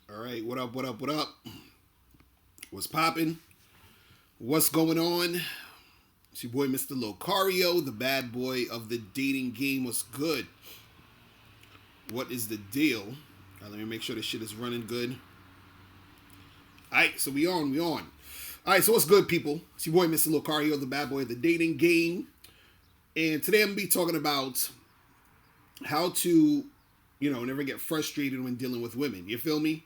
All right, what up, what up, what up? What's popping? What's going on? It's your boy, Mr. Locario, the bad boy of the dating game. What's good? What is the deal? Let me make sure this shit is running good. All right, so we on. All right, so what's good, people? It's your boy, Mr. Locario, the bad boy of the dating game. And today I'm going to be talking about how to, never get frustrated when dealing with women. You feel me?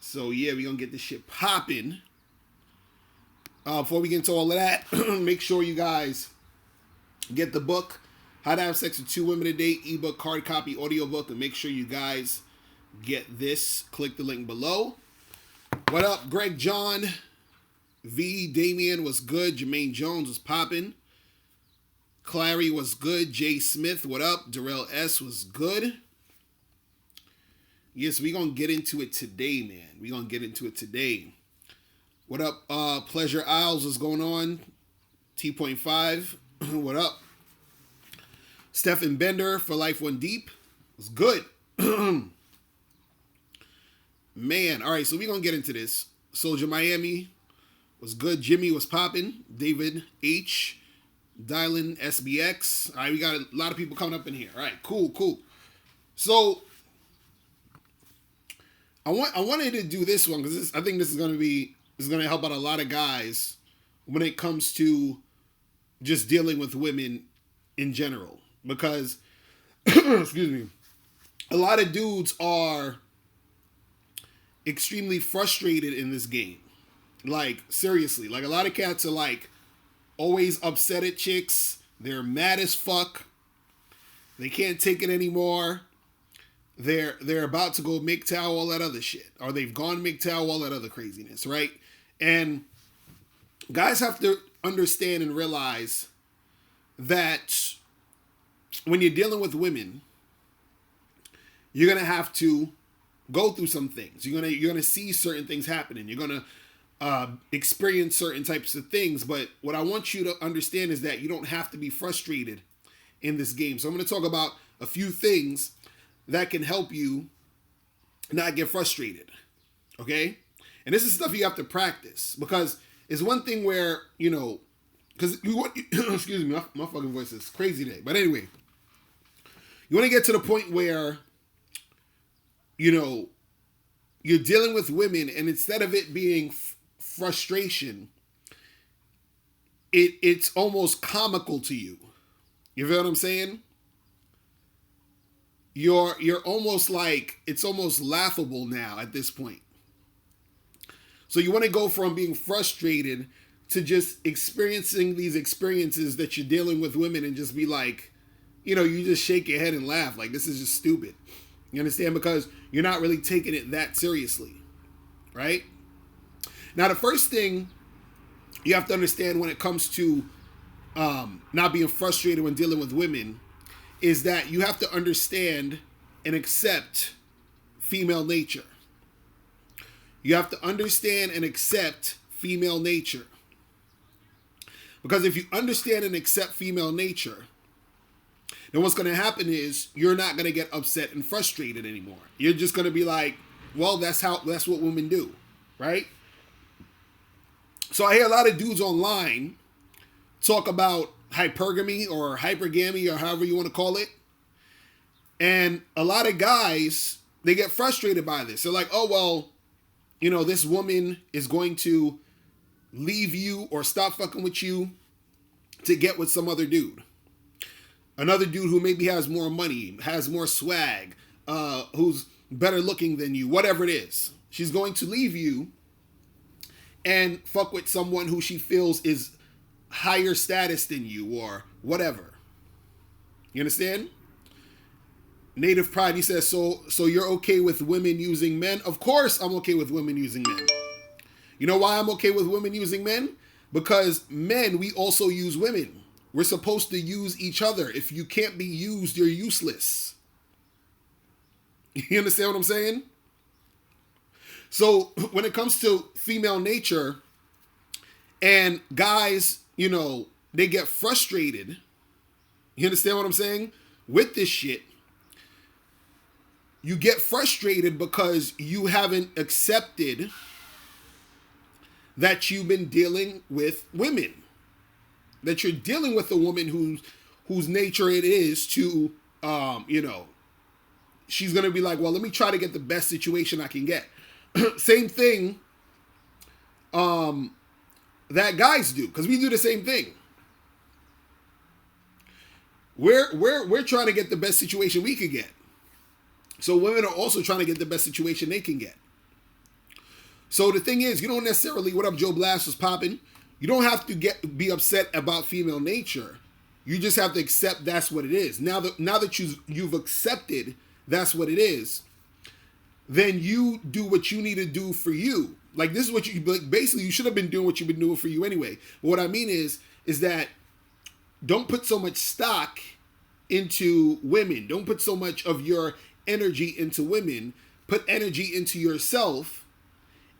So yeah, we're gonna get this shit popping. Before we get into all of that, make sure you guys get the book, How to Have Sex with Two Women a Date, ebook, hard copy, audiobook, and make sure you guys get this. Click the link below. What up, Greg John? V, Damien was good. Jermaine Jones was popping. Clary was good. Jay Smith, what up? Darrell S was good. Yes, we're going to get into it today, man. We're going to get into it today. What up, Pleasure Isles? What's going on? T.5. What up? Stephen Bender for Life One Deep. Was good. Man, all right, so we're going to get into this. Soldier Miami was good. Jimmy was popping. David H. Dylan SBX. All right, we got a lot of people coming up in here. All right, cool. So I wanted to do this one because I think this is going to help out a lot of guys when it comes to just dealing with women in general. Because, excuse me, a lot of dudes are extremely frustrated in this game. Like, seriously. Like, a lot of cats are, like, always upset at chicks. They're mad as fuck. They can't take it anymore. They're about to go MGTOW, all that other shit. Or they've gone MGTOW, all that other craziness, right? And guys have to understand and realize that when you're dealing with women, you're gonna have to go through some things. You're gonna see certain things happening. You're gonna experience certain types of things. But what I want you to understand is that you don't have to be frustrated in this game. So I'm gonna talk about a few things that can help you not get frustrated. Okay? And this is stuff you have to practice, because it's one thing where, because you want, excuse me, my fucking voice is crazy today. But anyway, you want to get to the point where, you're dealing with women, and instead of it being frustration, it's almost comical to you. You feel what I'm saying? You're almost like, it's almost laughable now at this point. So you want to go from being frustrated to just experiencing these experiences that you're dealing with women and just be like, you just shake your head and laugh. Like, this is just stupid. You understand? Because you're not really taking it that seriously. Right? Now, the first thing you have to understand when it comes to not being frustrated when dealing with women is that you have to understand and accept female nature. You have to understand and accept female nature. Because if you understand and accept female nature, then what's going to happen is you're not going to get upset and frustrated anymore. You're just going to be like, well, that's what women do, right? So I hear a lot of dudes online talk about hypergamy or hypergamy or however you want to call it. And a lot of guys, they get frustrated by this. They're like, oh, well, this woman is going to leave you or stop fucking with you to get with some other dude. Another dude who maybe has more money, has more swag, who's better looking than you, whatever it is. She's going to leave you and fuck with someone who she feels is higher status than you or whatever. You understand? Native Pride, he says, so you're okay with women using men? Of course I'm okay with women using men. You know why I'm okay with women using men? Because men, we also use women. We're supposed to use each other. If you can't be used, you're useless. You understand what I'm saying? So when it comes to female nature and guys, they get frustrated. You understand what I'm saying? With this shit. you get frustrated because you haven't accepted that you've been dealing with women, that you're dealing with a woman whose nature it is to, she's gonna be like, well, let me try to get the best situation I can get. Same thing that guys do, because we do the same thing. We're trying to get the best situation we could get. So women are also trying to get the best situation they can get. So the thing is, you don't necessarily, what up, Joe Blast was popping. You don't have to be upset about female nature. You just have to accept that's what it is. Now that you've accepted that's what it is, then you do what you need to do for you. Like, this is what you, basically, you should have been doing what you've been doing for you anyway. But what I mean is that don't put so much stock into women. Don't put so much of your energy into women. Put energy into yourself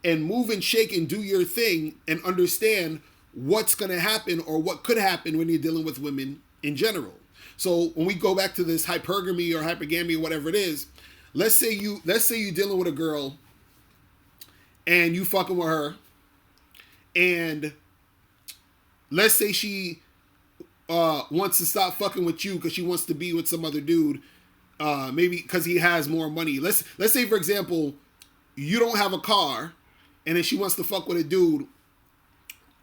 and move and shake and do your thing and understand what's going to happen or what could happen when you're dealing with women in general. So when we go back to this hypergamy or hypergamy or whatever it is, let's say you dealing with a girl and you fucking with her, and let's say she wants to stop fucking with you because she wants to be with some other dude, maybe because he has more money. Let's say, for example, you don't have a car, and then she wants to fuck with a dude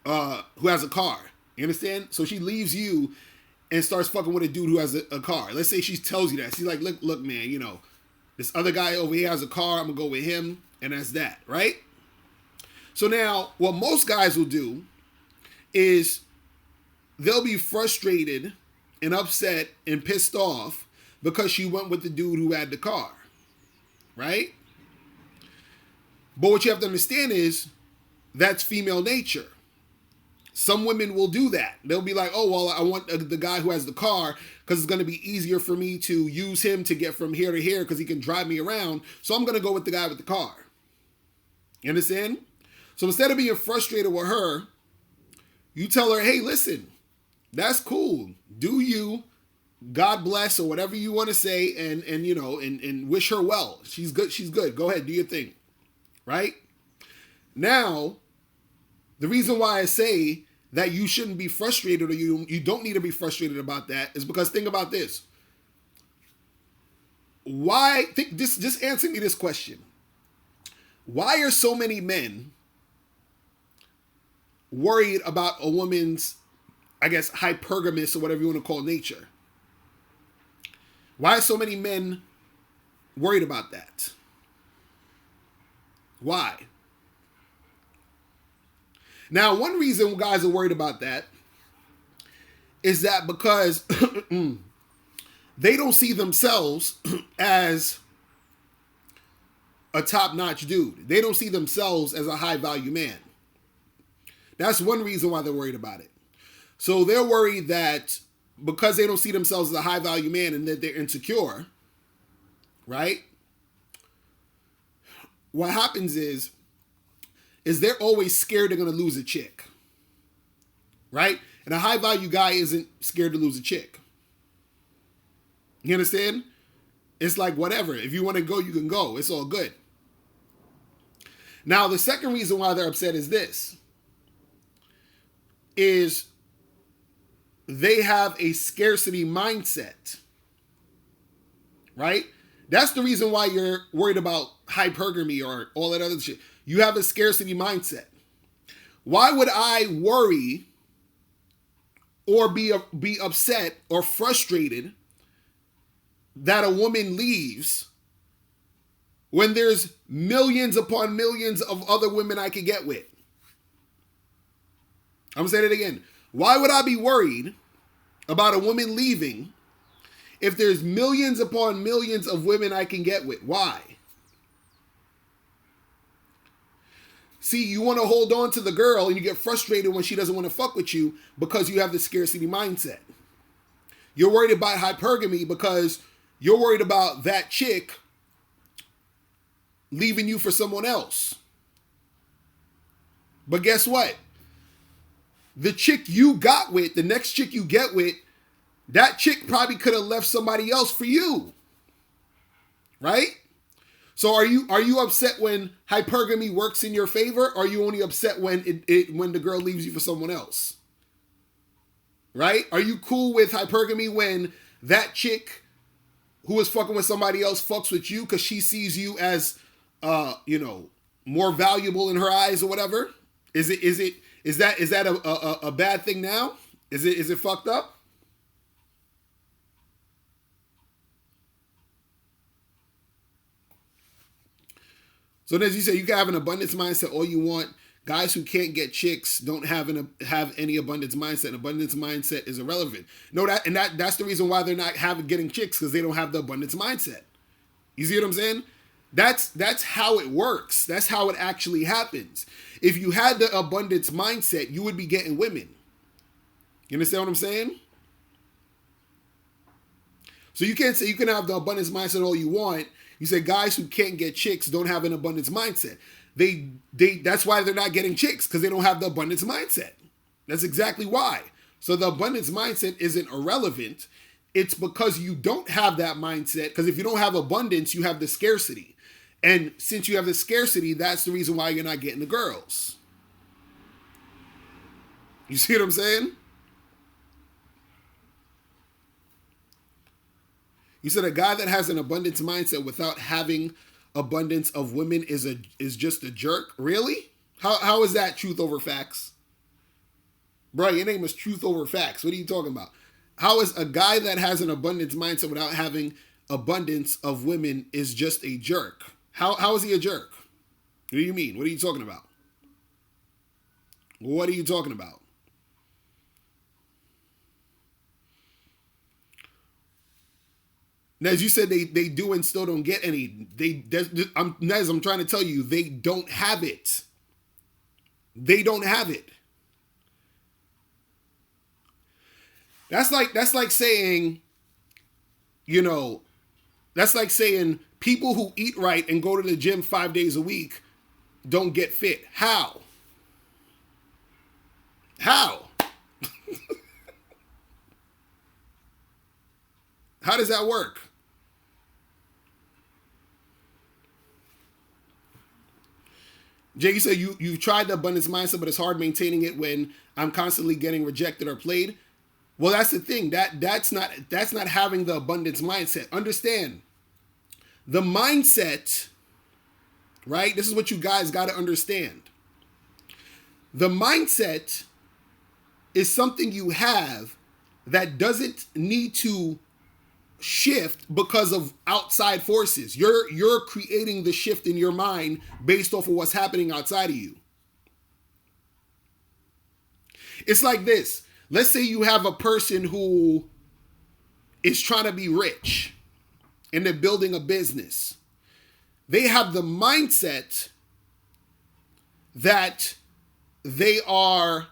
who has a car. You understand? So she leaves you and starts fucking with a dude who has a car. Let's say she tells you that. She's like, look, man, this other guy over here has a car. I'm going to go with him. And that's that, right? So now, what most guys will do is they'll be frustrated and upset and pissed off because she went with the dude who had the car, right? But what you have to understand is that's female nature. Some women will do that. They'll be like, oh, well, I want the guy who has the car because it's going to be easier for me to use him to get from here to here because he can drive me around. So I'm going to go with the guy with the car. You understand? So instead of being frustrated with her, you tell her, hey, listen, that's cool. Do you, God bless, or whatever you want to say, and wish her well. She's good. She's good. Go ahead, do your thing. Right? Now, the reason why I say that you shouldn't be frustrated, or you don't need to be frustrated about that, is because think about this. Just answer me this question. Why are so many men worried about a woman's, I guess, hypergamous or whatever you want to call nature? Why are so many men worried about that? Why? Now, one reason guys are worried about that is that because they don't see themselves as a top-notch dude. They don't see themselves as a high-value man. That's one reason why they're worried about it. So they're worried that because they don't see themselves as a high-value man and that they're insecure, right? What happens is they're always scared they're going to lose a chick, right? And a high-value guy isn't scared to lose a chick. You understand? It's like, whatever. If you want to go, you can go. It's all good. Now, the second reason why they're upset is this. Is they have a scarcity mindset. Right? That's the reason why you're worried about hypergamy or all that other shit. You have a scarcity mindset. Why would I worry or be upset or frustrated that a woman leaves when there's millions upon millions of other women I could get with? I'm going to say that again. Why would I be worried about a woman leaving if there's millions upon millions of women I can get with? Why? See, you want to hold on to the girl and you get frustrated when she doesn't want to fuck with you because you have the scarcity mindset. You're worried about hypergamy because you're worried about that chick leaving you for someone else. But guess what? The chick you got with, the next chick you get with, that chick probably could have left somebody else for you. Right? So are you upset when hypergamy works in your favor, or are you only upset when when the girl leaves you for someone else? Right? Are you cool with hypergamy when that chick who is fucking with somebody else fucks with you because she sees you as more valuable in her eyes or whatever? Is that a bad thing now? Is it fucked up? So as you say, you can have an abundance mindset all you want. Guys who can't get chicks don't have any abundance mindset. Abundance mindset is irrelevant. No, that's the reason why they're not getting chicks, because they don't have the abundance mindset. You see what I'm saying? That's how it works. That's how it actually happens. If you had the abundance mindset, you would be getting women. You understand what I'm saying? So you can't say you can have the abundance mindset all you want. You say guys who can't get chicks don't have an abundance mindset. They that's why they're not getting chicks, because they don't have the abundance mindset. That's exactly why. So the abundance mindset isn't irrelevant. It's because you don't have that mindset, because if you don't have abundance, you have the scarcity. And since you have the scarcity, that's the reason why you're not getting the girls. You see what I'm saying? You said a guy that has an abundance mindset without having abundance of women is just a jerk? Really? How is that truth over facts? Bro, your name is Truth Over Facts. What are you talking about? How is a guy that has an abundance mindset without having abundance of women is just a jerk? How is he a jerk? What do you mean? What are you talking about? What are you talking about? Now, as you said, they do and still don't get any. I'm trying to tell you, they don't have it. They don't have it. That's like saying, that's like saying people who eat right and go to the gym 5 days a week don't get fit. How? How? How does that work? Jay, you said you've tried the abundance mindset, but it's hard maintaining it when I'm constantly getting rejected or played. Well, that's the thing. That's not having the abundance mindset. Understand the mindset, right? This is what you guys got to understand. The mindset is something you have that doesn't need to shift because of outside forces. You're creating the shift in your mind based off of what's happening outside of you. It's like this. Let's say you have a person who is trying to be rich and they're building a business. They have the mindset that they are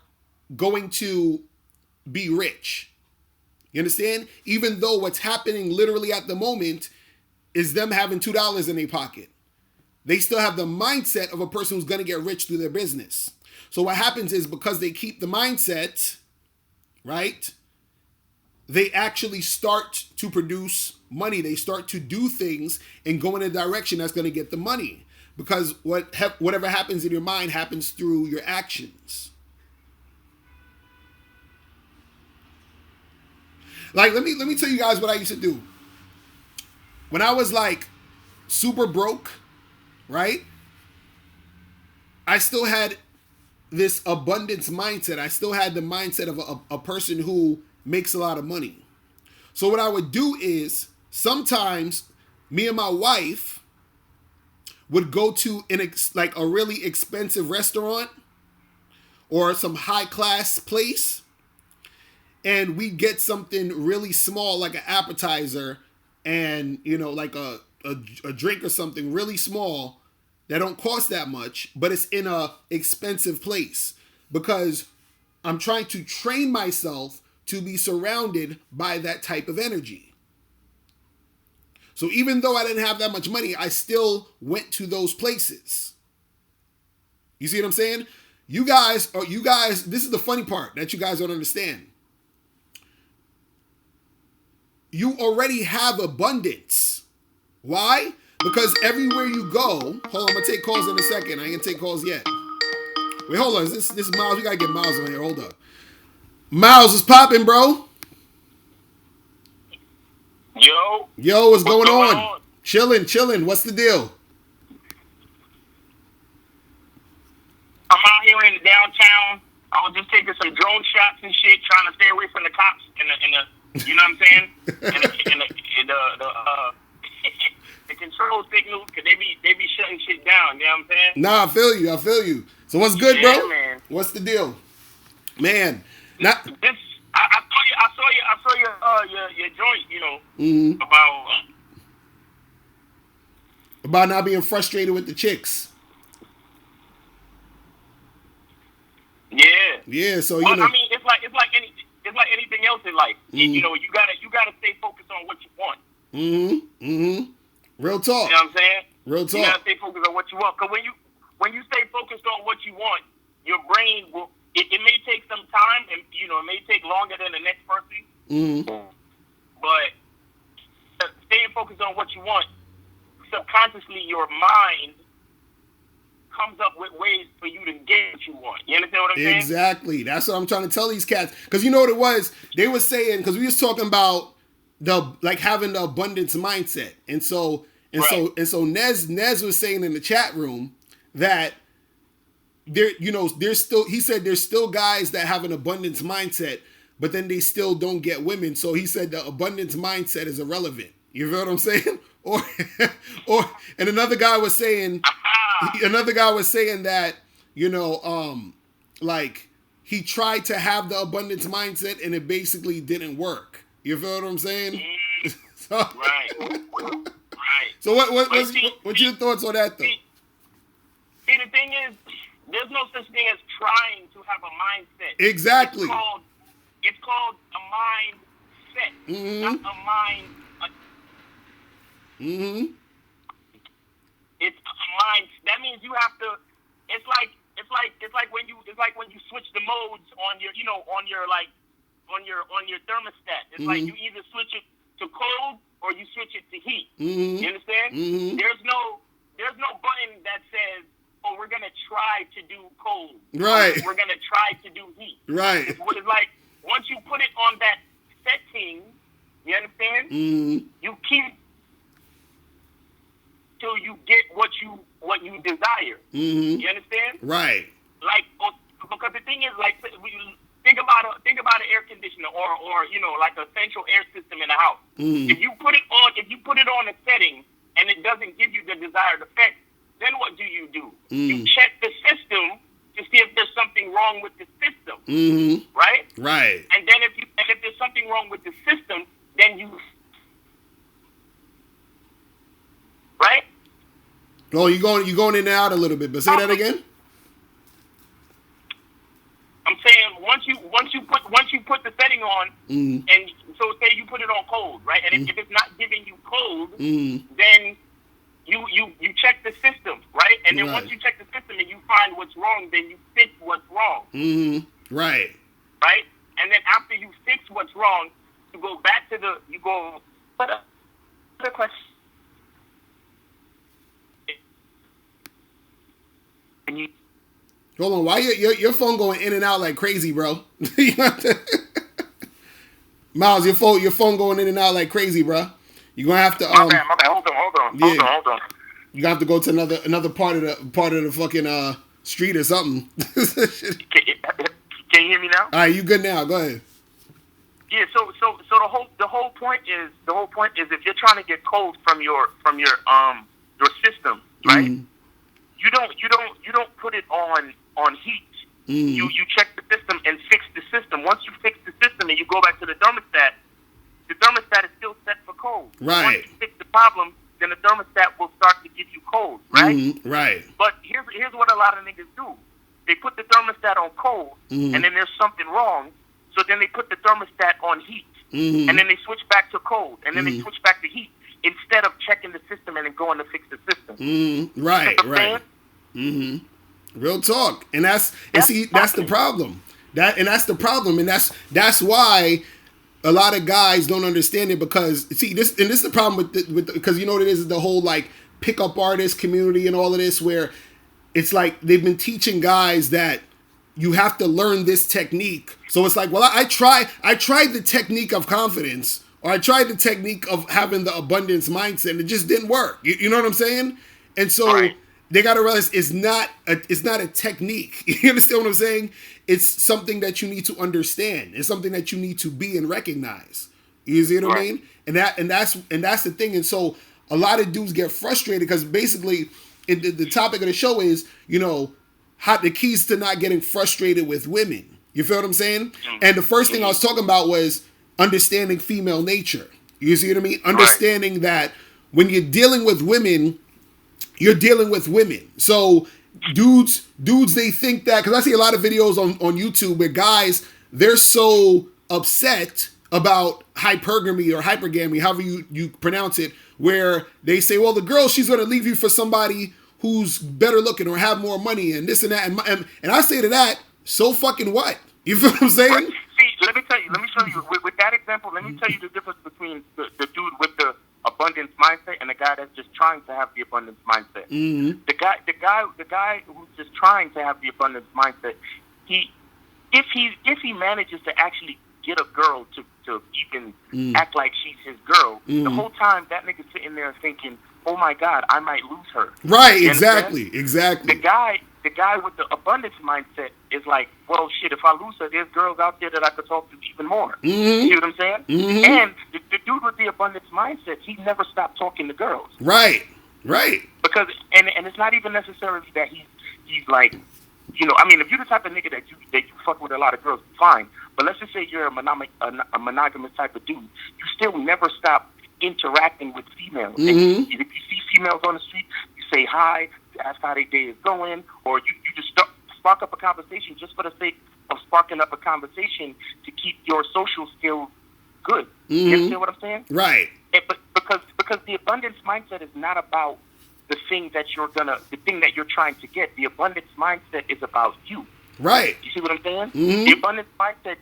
going to be rich. You understand? Even though what's happening literally at the moment is them having $2 in their pocket. They still have the mindset of a person who's going to get rich through their business. So what happens is, because they keep the mindset, right, they actually start to produce money. They start to do things and go in a direction that's going to get the money. Because whatever happens in your mind happens through your actions. Like, let me tell you guys what I used to do. When I was like super broke, right? I still had this abundance mindset. I still had the mindset of a person who makes a lot of money. So what I would do is, sometimes me and my wife would go to like a really expensive restaurant or some high class place, and we get something really small, like an appetizer, and like a drink or something really small that don't cost that much, but it's in a expensive place, because I'm trying to train myself to be surrounded by that type of energy. So even though I didn't have that much money, I still went to those places. You see what I'm saying? You guys, this is the funny part that you guys don't understand. You already have abundance. Why? because everywhere you go, hold on, I'm gonna take calls in a second. I ain't gonna take calls yet. Wait, hold on. Is this Miles? We gotta get Miles on here. Hold up. Miles is popping, bro. Yo, what's going on? Chilling. What's the deal? I'm out here in downtown. I was just taking some drone shots and shit, trying to stay away from the cops and the you know what I'm saying? And the control signal, cause they be shutting shit down. You know what I'm saying? Nah, I feel you. So what's good, yeah, bro? Man. What's the deal, man? I saw your joint. You know about not being frustrated with the chicks. Yeah. So you know, I mean, it's like anything else in life. You know, you gotta stay focused on what you want. Real talk. You know what I'm saying? Real talk. You gotta stay focused on what you want. Cause when you stay focused on what you want, your brain will. It may take some time, and you know, it may take longer than the next person. But staying focused on what you want, subconsciously, your mind comes up with ways for you to get what you want. You understand what I'm saying? Exactly. That's what I'm trying to tell these cats. Because you know what it was? They were saying, because we was talking about having the abundance mindset. And so Nez was saying in the chat room that there's still guys that have an abundance mindset, but then they still don't get women. So he said the abundance mindset is irrelevant. You feel what I'm saying? And another guy was saying that, like he tried to have the abundance mindset and it basically didn't work. You feel what I'm saying? Right. So what's your thoughts on that though? See, the thing is, there's no such thing as trying to have a mindset. Exactly. It's called a mindset, not a mind. It's a mind. That means you have to. It's like when you switch the modes on your thermostat. It's like you either switch it to cold or you switch it to heat. You understand? There's no button that says, "Oh, we're gonna try to do cold." Right. We're gonna try to do heat. Right. It's like once you put it on that setting, you understand? You keep till you get what you desire. You understand? Right. Like, because the thing is, like, think about an air conditioner or like a central air system in a house. If you put it on a setting and it doesn't give you the desired effect, then what do? You check the system to see if there's something wrong with the system. Right? Right. And then if there's something wrong with the system, then you right? Oh, you're going in and out a little bit, but say that again. I'm saying once you put the setting on, and so say you put it on cold, right? And if it's not giving you cold, then you check the system, right? And then once you check the system and you find what's wrong, then you fix what's wrong. Right. Right? And then after you fix what's wrong, you go back to the question. Hold on, why your phone going in and out like crazy, bro? Miles, your phone going in and out like crazy, bro. You're gonna have to my bad. Hold on. You gonna have to go to another part of the fucking street or something. Can you hear me now? All right, you good now? Go ahead. Yeah. So the whole point is if you're trying to get cold from your system, right? You don't put it on heat. You check the system and fix the system. Once you fix the system and you go back to the thermostat is still set for cold. Right. Once you fix the problem, then the thermostat will start to give you cold, right? Right. But here's what a lot of niggas do. They put the thermostat on cold, and then there's something wrong, so then they put the thermostat on heat. And then they switch back to cold, and then they switch back to heat, instead of checking the system and then going to fix the system. Right. Real talk. And that's the problem. That's the problem. And that's why a lot of guys don't understand it, because this is the problem with because you know what it is the whole like pickup artist community and all of this, where it's like they've been teaching guys that you have to learn this technique. So it's like, well, I tried the technique of confidence, or I tried the technique of having the abundance mindset, and it just didn't work. You know what I'm saying? And so Right. they got to realize it's not a technique. You understand what I'm saying? It's something that you need to understand. It's something that you need to be and recognize. You see what I Right. mean? And that's the thing. And so a lot of dudes get frustrated because basically the topic of the show is, you know, how the keys to not getting frustrated with women. You feel what I'm saying? And the first thing I was talking about was understanding female nature. You see what I mean? Understanding that when you're dealing with women, you're dealing with women. So dudes, they think that, because I see a lot of videos on YouTube where guys, they're so upset about hypergamy or hypergamy, however you pronounce it, where they say, well, the girl, she's going to leave you for somebody who's better looking or have more money and this and that. And I say to that, so fucking what? You feel what I'm saying? See, let me show you. With that example, let me tell you the difference between the dude with the abundance mindset and the guy that's just trying to have the abundance mindset. Mm-hmm. The guy who's just trying to have the abundance mindset, if he manages to actually get a girl to even act like she's his girl, the whole time that nigga's sitting there thinking, oh my God, I might lose her. Right, You exactly. understand? The guy with the abundance mindset is like, well, shit, if I lose her, there's girls out there that I could talk to even more. Mm-hmm. You see what I'm saying? Mm-hmm. And the dude with the abundance mindset, he never stopped talking to girls. Right. Because, and it's not even necessarily that he's like, you know, I mean, if you're the type of nigga that you fuck with a lot of girls, fine. But let's just say you're a monogamous type of dude. You still never stop interacting with females. Mm-hmm. And if you see females on the street, you say hi, you ask how their day is going, or you just spark up a conversation just for the sake of sparking up a conversation to keep your social skills good. Mm-hmm. You understand what I'm saying? Right. But because the abundance mindset is not about the thing that you're trying to get. The abundance mindset is about you. Right. You see what I'm saying? Mm-hmm. The abundance mindset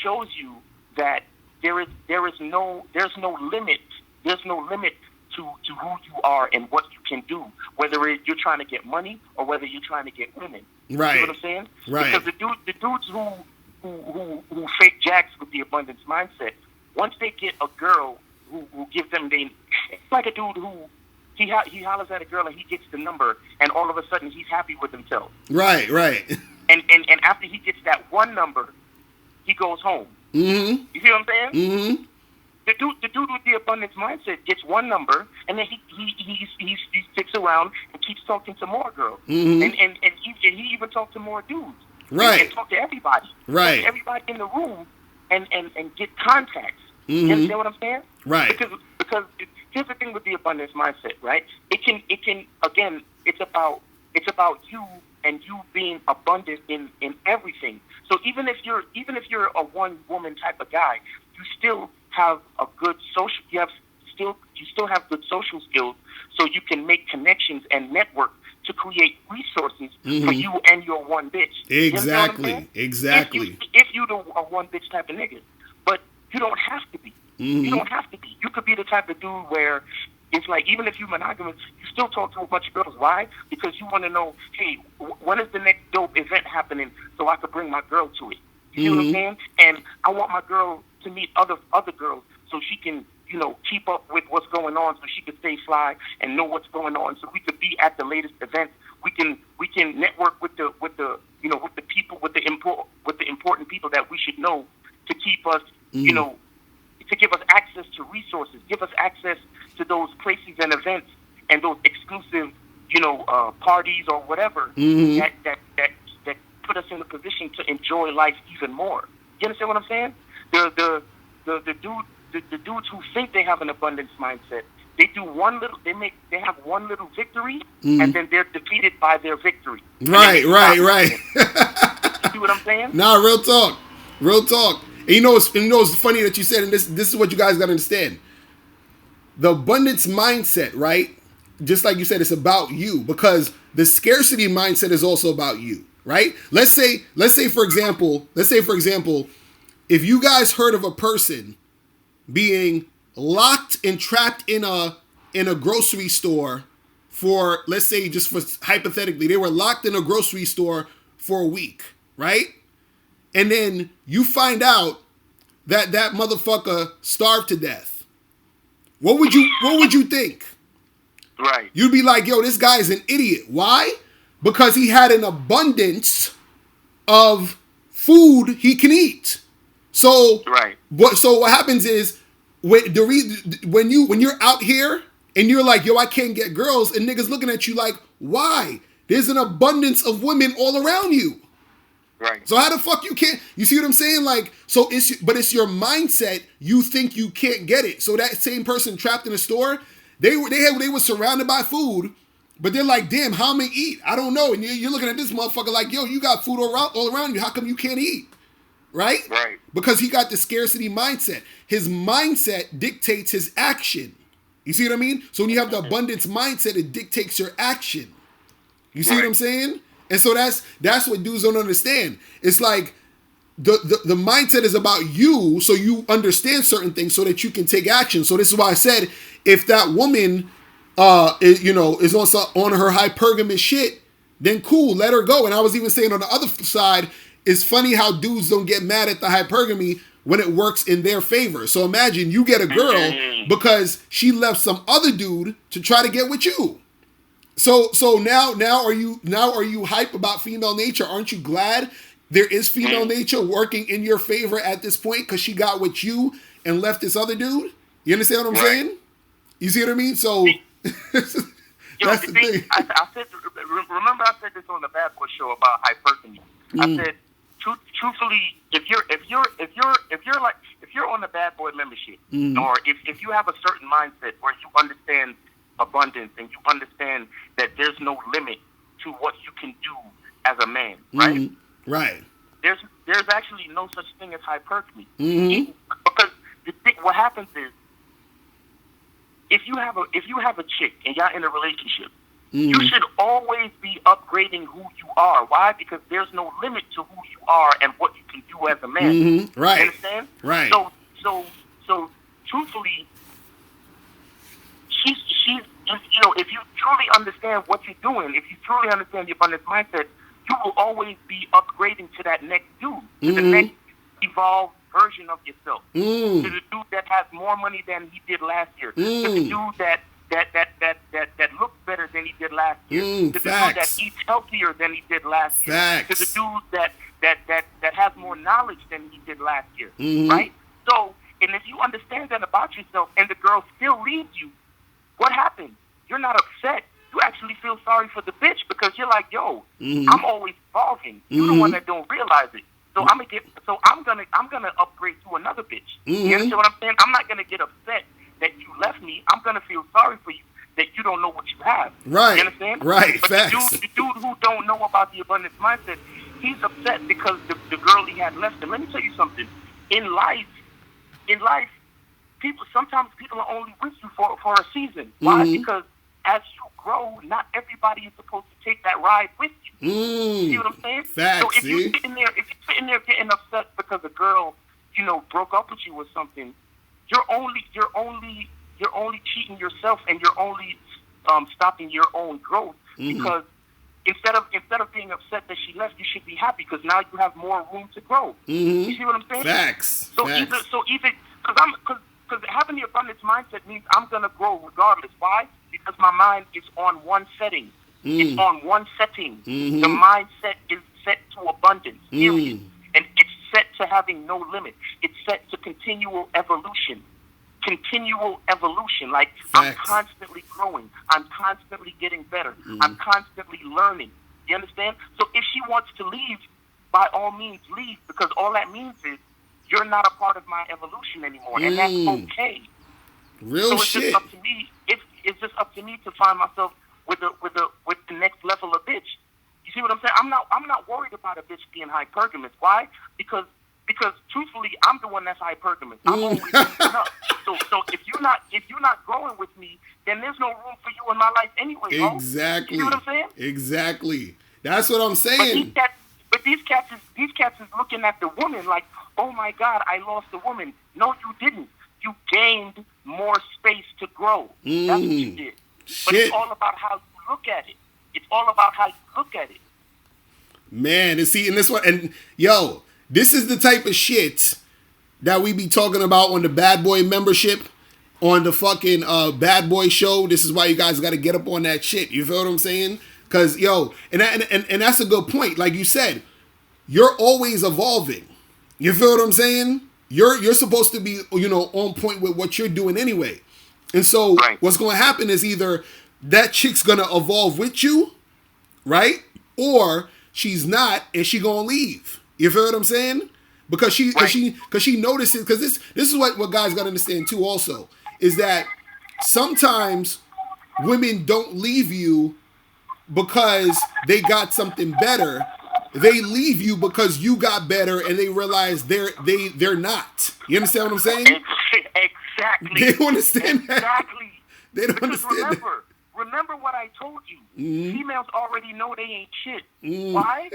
shows you that there's no limit. There's no limit to who you are and what you can do, whether you're trying to get money or whether you're trying to get women. Right. You see what I'm saying? Right. Because the dudes who fake jacks with the abundance mindset, once they get a girl who gives them it's like a dude who he hollers at a girl and he gets the number and all of a sudden he's happy with himself. Right. And after he gets that one number, he goes home. Mm-hmm. You see what I'm saying? Mm-hmm. The dude with the abundance mindset gets one number, and then he sticks around and keeps talking to more girls, Mm-hmm. and he even talks to more dudes, Right. And talk to everybody, Right. Talk to everybody in the room, and get contacts. Mm-hmm. You understand what I'm saying? Right. Because here's the thing with the abundance mindset, right? It can again, it's about you and you being abundant in everything. So even if you're a one woman type of guy, you still have a good social. You still have good social skills, so you can make connections and network to create resources for you and your one bitch. You understand what I'm saying? Exactly. If you the a one bitch type of nigga, but you don't have to be. Mm-hmm. You don't have to be. You could be the type of dude where it's like, even if you're monogamous, you still talk to a bunch of girls. Why? Because you want to know, hey, when is the next dope event happening so I could bring my girl to it? You see what I'm saying? And I want my girl to meet other girls so she can, you know, keep up with what's going on, so she can stay fly and know what's going on, so we could be at the latest events. We can network with the you know, with the people, with the important people that we should know to keep us, you know, to give us access to resources, give us access to those places and events and those exclusive, you know, parties or whatever that put us in a position to enjoy life even more. You understand what I'm saying? The dudes who think they have an abundance mindset, they have one little victory and then they're defeated by their victory. Right. You see what I'm saying? Nah, real talk. And you know it's funny that you said, and this is what you guys gotta understand. The abundance mindset, right? Just like you said, it's about you, because the scarcity mindset is also about you, right? Let's say for example, if you guys heard of a person being locked and trapped in a grocery store for, let's say, just for hypothetically, they were locked in a grocery store for a week, right? And then you find out that that motherfucker starved to death. What would you think? Right. You'd be like, yo, this guy is an idiot. Why? Because he had an abundance of food he can eat. So right. what happens is when you're out here and you're like, yo, I can't get girls, and niggas looking at you like, why? There's an abundance of women all around you. Right. So how the fuck you can't? You see what I'm saying? Like, so it's your mindset. You think you can't get it. So that same person trapped in a store, they were surrounded by food, but they're like, damn, how am I eat? I don't know. And you're looking at this motherfucker like, yo, you got food all around you. How come you can't eat? Right? Right. Because he got the scarcity mindset. His mindset dictates his action. You see what I mean? So when you have the abundance mindset, it dictates your action. You see what I'm saying? And so that's what dudes don't understand. It's like the mindset is about you, so you understand certain things so that you can take action. So this is why I said, if that woman is on her hypergamous shit, then cool, let her go. And I was even saying on the other side, it's funny how dudes don't get mad at the hypergamy when it works in their favor. So imagine you get a girl because she left some other dude to try to get with you. So now are you hype about female nature? Aren't you glad there is female nature working in your favor at this point because she got with you and left this other dude? You understand what I'm saying? You see what I mean? So that's the thing. I said, remember I said this on the Bad Boy show about hypergamy. I said, truthfully, if you're on the Bad Boy membership, or if you have a certain mindset where you understand abundance and you understand that there's no limit to what you can do as a man, right? Right. There's actually no such thing as hypergamy. Because what happens is, if you have a chick and y'all in a relationship, you should always be upgrading who you are. Why? Because there's no limit to who you are and what you can do as a man. Right. You understand? Right. So truthfully, she's if you truly understand what you're doing, if you truly understand the abundance mindset, you will always be upgrading to that next dude, to the next evolved version of yourself, to the dude that has more money than he did last year, to the dude that looks better than he did last year, to the dude that eats healthier than he did last year, to the dude that has more knowledge than he did last year, right? So, and if you understand that about yourself and the girl still leaves you, what happens? You're not upset. You actually feel sorry for the bitch because you're like, yo, I'm always evolving. You're the one that don't realize it. So I'm gonna upgrade to another bitch. You understand what I'm saying? I'm not gonna get upset that you left me. I'm gonna feel sorry for you that you don't know what you have. Right. You understand? Right. But the dude who don't know about the abundance mindset, he's upset because the girl he had left him. Let me tell you something. In life, sometimes people are only with you for a season. Why? Because as you grow, not everybody is supposed to take that ride with you. See what I'm saying? Facts, so if you're sitting there getting upset because a girl, broke up with you or something, you're only cheating yourself and you're only stopping your own growth because instead of being upset that she left, you should be happy because now you have more room to grow. You see what I'm saying? Facts. So even because having the abundance mindset means I'm gonna grow regardless. Why? Because my mind is on one setting. It's on one setting. The mindset is set to abundance. Period. And it's set to having no limit. It's set to continual evolution. Like I'm constantly growing. I'm constantly getting better. I'm constantly learning. You understand? So if she wants to leave, by all means leave, because all that means is you're not a part of my evolution anymore, and that's okay. Real so shit. Just up to me. It's just up to me to find myself with the next level of bitch. You see what I'm saying? I'm not worried about a bitch being hypergamous. Why? Because truthfully, I'm the one that's hypergamous. I'm always moving up. So if you're not growing with me, then there's no room for you in my life anyway. Exactly. You see what I'm saying? Exactly. That's what I'm saying. But these cats is looking at the woman like, oh my God, I lost a woman. No, you didn't. You gained more space to grow. That's what you did. But it's all about how you look at it. It's all about how you look at it. Man, and see, and this one, and yo, this is the type of shit that we be talking about on the Bad Boy membership, on the fucking Bad Boy show. This is why you guys got to get up on that shit. You feel what I'm saying? Because, yo, and that's a good point. Like you said, you're always evolving. You feel what I'm saying? You're supposed to be, on point with what you're doing anyway. And so what's going to happen is either that chick's going to evolve with you, right? Or she's not, and she going to leave. You feel what I'm saying? Because she notices, because this is what guys got to understand too also, is that sometimes women don't leave you because they got something better. They leave you because you got better and they realize they're not. You understand what I'm saying? Exactly. They don't understand that. Exactly. They don't understand that. Remember what I told you. Mm-hmm. Females already know they ain't shit. Mm-hmm. Why?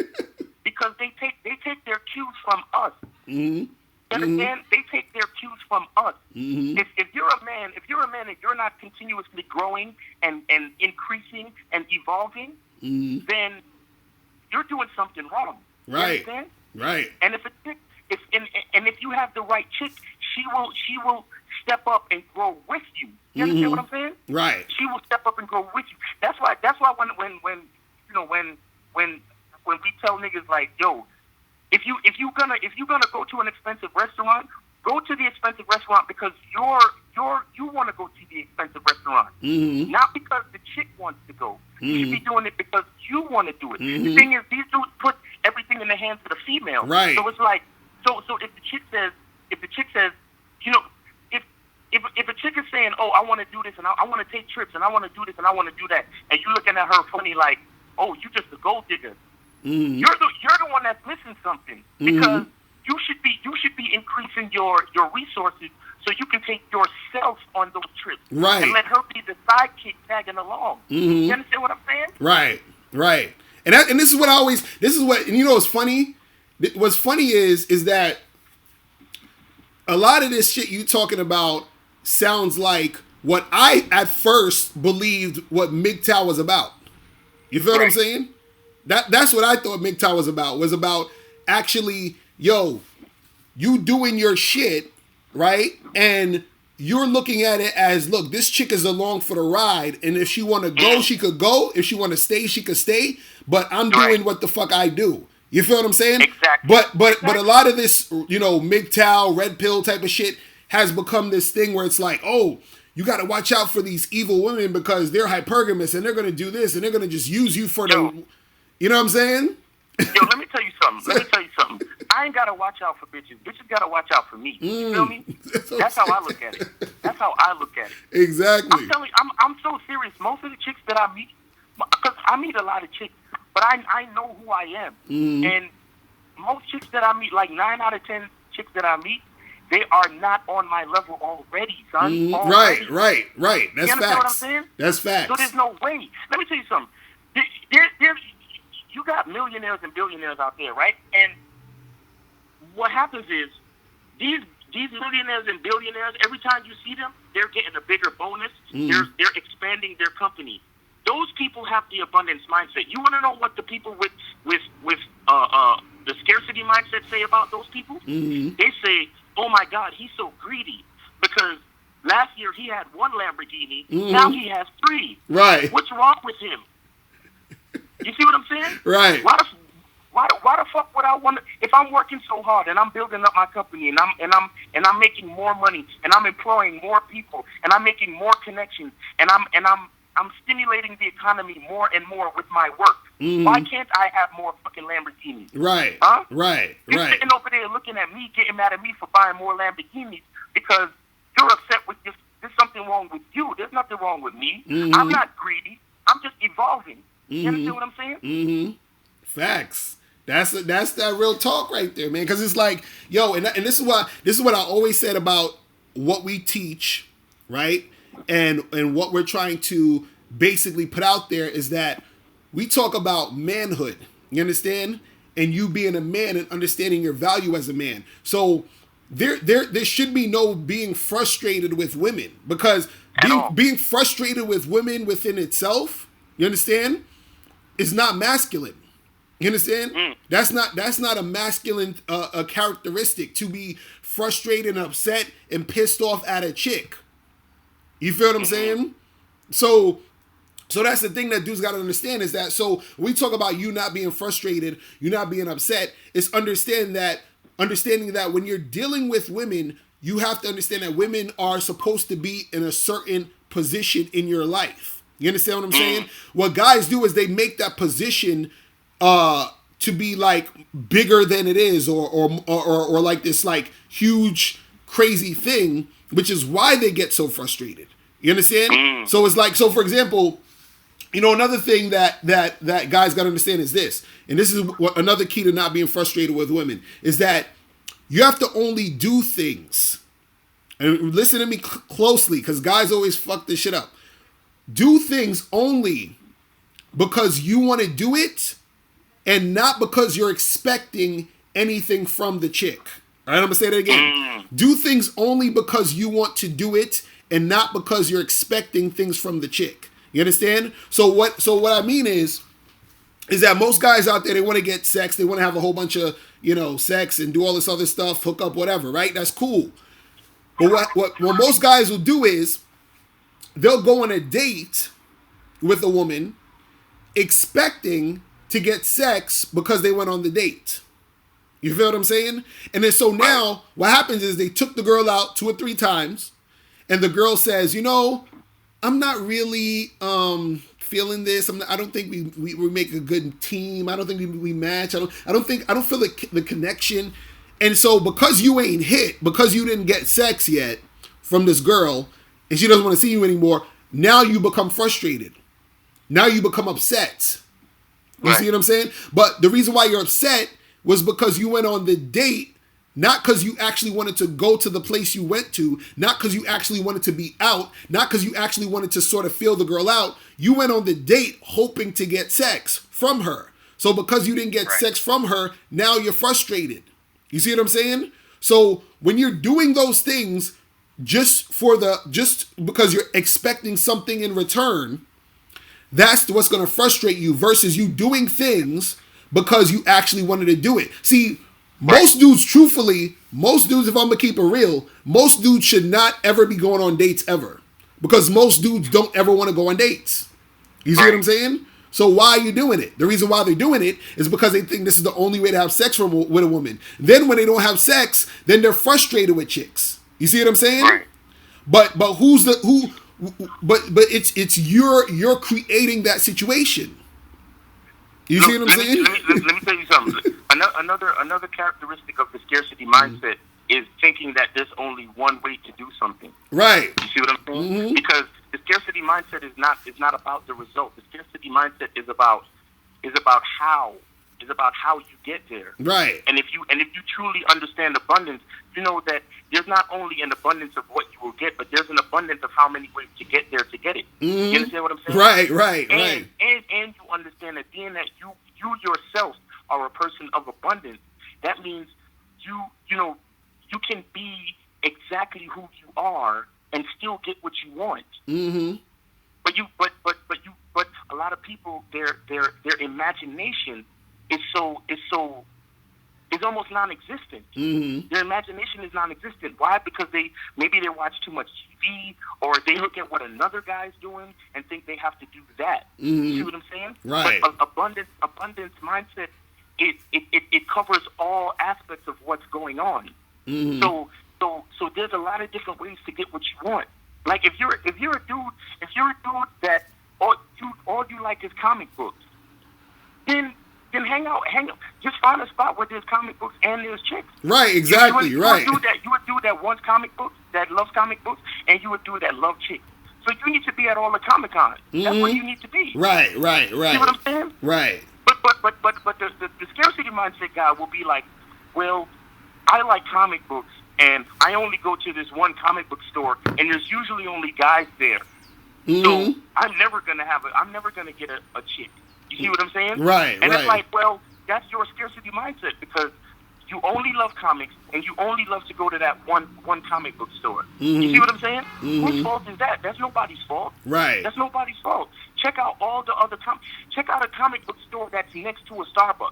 Because they take their cues from us. Mm-hmm. You understand? They take their cues from us. Mm-hmm. If you're a man and you're not continuously growing and increasing and evolving, then you're doing something wrong. Right. You understand? Right. And if you have the right chick, she will step up and grow with you. You understand what I'm saying? Right. She will step up and grow with you. That's why when we tell niggas like, yo, if you're gonna go to an expensive restaurant, go to the expensive restaurant because you want to go to the expensive restaurant, not because the chick wants to go. You should be doing it because you want to do it. The thing is, these dudes put everything in the hands of the female. Right. So it's like, so if the chick says, if a chick is saying, oh, I want to do this and I want to take trips and I want to do this and I want to do that, and you looking at her funny like, oh, you just a gold digger. You're the one that's missing something because you should be increasing your resources so you can take yourself on those trips, right, and let her be the sidekick tagging along. You understand what I'm saying? Right. And this is what and you know what's funny? What's funny is that a lot of this shit you talking about sounds like what I at first believed what MGTOW was about. You feel what I'm saying? That's what I thought MGTOW was about actually, yo, you doing your shit, right? And you're looking at it as, look, this chick is along for the ride, and if she want to go, she could go. If she want to stay, she could stay. But I'm doing what the fuck I do. You feel what I'm saying? Exactly. But a lot of this, MGTOW, red pill type of shit has become this thing where it's like, oh, you got to watch out for these evil women because they're hypergamous and they're going to do this and they're going to just use you for the, you know what I'm saying? Yo, let me tell you something. I ain't gotta watch out for bitches. Bitches gotta watch out for me. You feel me? That's how I look at it. Exactly. I'm telling you, I'm so serious. Most of the chicks that I meet, because I meet a lot of chicks, but I know who I am. And most chicks that I meet, like 9 out of 10 chicks that I meet, they are not on my level already, son. Already. Right. That's you understand facts. What I'm saying? That's facts. So there's no way. Let me tell you something. There's you got millionaires and billionaires out there, right? And what happens is these millionaires and billionaires, every time you see them, they're getting a bigger bonus. They're expanding their company. Those people have the abundance mindset. You want to know what the people with the scarcity mindset say about those people? They say, "Oh my God, he's so greedy because last year he had 1 Lamborghini, now he has 3. Right. What's wrong with him?" You see what I'm saying? Right. Why the fuck would I want to? If I'm working so hard and I'm building up my company and I'm making more money and I'm employing more people and I'm making more connections and I'm stimulating the economy more and more with my work. Why can't I have more fucking Lamborghinis? Right. Huh? Right. You're sitting over there looking at me, getting mad at me for buying more Lamborghinis because you're upset with this. There's something wrong with you. There's nothing wrong with me. I'm not greedy. I'm just evolving. You understand what I'm saying? Facts. That's that real talk right there, man. Because it's like, yo, and this is what I always said about what we teach, right? And what we're trying to basically put out there is that we talk about manhood. You understand? And you being a man and understanding your value as a man. So there should be no being frustrated with women because being frustrated with women within itself You understand? Is not masculine. You understand? That's not a masculine a characteristic to be frustrated and upset and pissed off at a chick. You feel what I'm saying? So that's the thing that dudes got to understand is that, so when we talk about you not being frustrated, you not being upset, it's understanding that when you're dealing with women, you have to understand that women are supposed to be in a certain position in your life. You understand what I'm saying? What guys do is they make that position to be like bigger than it is, or like this like huge crazy thing, which is why they get so frustrated. You understand? So it's like, so for example, you know, another thing that guys got to understand is this, and this is what another key to not being frustrated with women is that you have to only do things. And listen to me closely, because guys always fuck this shit up. Do things only because you want to do it, and not because you're expecting anything from the chick. All right, I'm gonna say that again. Do things only because you want to do it, and not because you're expecting things from the chick. You understand? So what I mean is that most guys out there, they want to get sex, they want to have a whole bunch of, you know, sex and do all this other stuff, hook up, whatever, right? That's cool. But what most guys will do is they'll go on a date with a woman expecting to get sex because they went on the date. You feel what I'm saying? And then so now what happens is they took the girl out 2 or 3 times, and the girl says, you know, I'm not really feeling this. I don't think we make a good team. I don't think we match. I don't feel the connection. And so because you ain't hit, because you didn't get sex yet from this girl, and she doesn't want to see you anymore, now you become frustrated. Now you become upset. You see what I'm saying? But the reason why you're upset was because you went on the date, not because you actually wanted to go to the place you went to, not because you actually wanted to be out, not because you actually wanted to sort of feel the girl out. You went on the date hoping to get sex from her. So because you didn't get sex from her, now you're frustrated. You see what I'm saying? So when you're doing those things just because you're expecting something in return, that's what's going to frustrate you, versus you doing things because you actually wanted to do it. See, most dudes, truthfully, if I'm going to keep it real, most dudes should not ever be going on dates ever. Because most dudes don't ever want to go on dates. You see what I'm saying? So why are you doing it? The reason why they're doing it is because they think this is the only way to have sex with a woman. Then when they don't have sex, then they're frustrated with chicks. You see what I'm saying? Right. But it's you're creating that situation. You see what I'm saying? Let me tell you something. Another characteristic of the scarcity mindset is thinking that there's only one way to do something. Right. You see what I'm saying? Because the scarcity mindset is not about the result. The scarcity mindset is about how you get there. Right. And if you truly understand abundance, you know that there's not only an abundance of what you will get, but there's an abundance of how many ways to get there to get it. You understand what I'm saying? Right. And you understand that being that you yourself are a person of abundance, that means you can be exactly who you are and still get what you want. But a lot of people, their imagination is almost non-existent. Their imagination is non-existent. Why? Because maybe they watch too much TV, or they look at what another guy's doing and think they have to do that. You see what I'm saying? Right. But abundance mindset, it covers all aspects of what's going on. So there's a lot of different ways to get what you want. Like if you're a dude that all you like is comic books, then hang out. Just find a spot where there's comic books and there's chicks. Right, exactly. You would do that wants comic books, that loves comic books, and you would do that love chicks. So you need to be at all the Comic Cons. That's where you need to be. Right. See what I'm saying? Right. But the scarcity mindset guy will be like, well, I like comic books, and I only go to this one comic book store, and there's usually only guys there. So I'm never gonna get a chick. You see what I'm saying? Right. And it's like, well, that's your scarcity mindset, because you only love comics and you only love to go to that one comic book store. You see what I'm saying? Whose fault is that? That's nobody's fault. Right. That's nobody's fault. check out all the other check out a comic book store that's next to a Starbucks,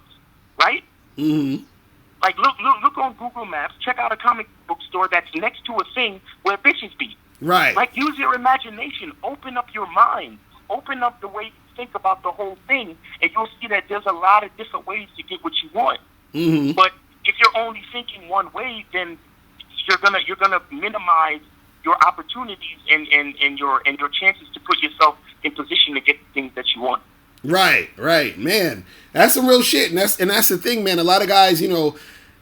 right? Mm-hmm. Like look on Google Maps. Check out a comic book store that's next to a thing where bitches be. Right. Like, use your imagination. Open up your mind. Open up the way you think about the whole thing, and you'll see that there's a lot of different ways to get what you want. Mm-hmm. But if you're only thinking one way, then you're gonna minimize your opportunities and your chances to put yourself in position to get the things that you want. Right, man. That's some real shit, and that's the thing, man. A lot of guys, you know,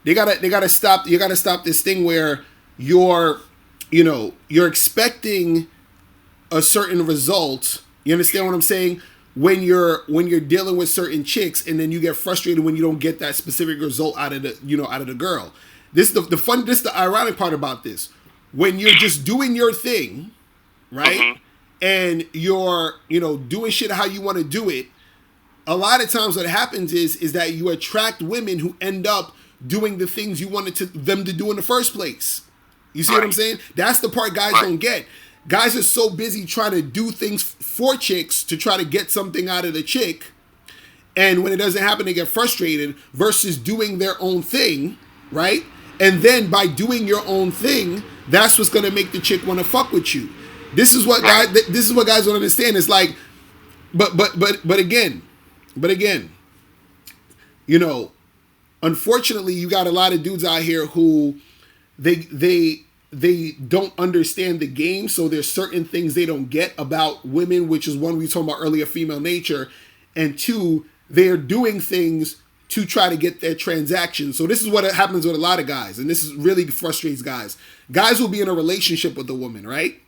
they gotta stop. You gotta stop this thing where you're expecting a certain result. You understand what I'm saying? When you're dealing with certain chicks, and then you get frustrated when you don't get that specific result out of the girl. This is the ironic part about this. When you're just doing your thing, right? Mm-hmm. And you're, doing shit how you want to do it, a lot of times what happens is that you attract women who end up doing the things you wanted them to do in the first place. You see what I'm saying? That's the part guys don't get. Guys are so busy trying to do things for chicks to try to get something out of the chick, and when it doesn't happen, they get frustrated versus doing their own thing, right? And then by doing your own thing, that's what's gonna make the chick want to fuck with you. This is what guys don't understand. It's like, but again, unfortunately, you got a lot of dudes out here who they don't understand the game. So there's certain things they don't get about women, which is one we were talking about earlier, female nature, and two, they're doing things to try to get their transaction. So this is what happens with a lot of guys, and this is really frustrates guys. Guys will be in a relationship with a woman, right?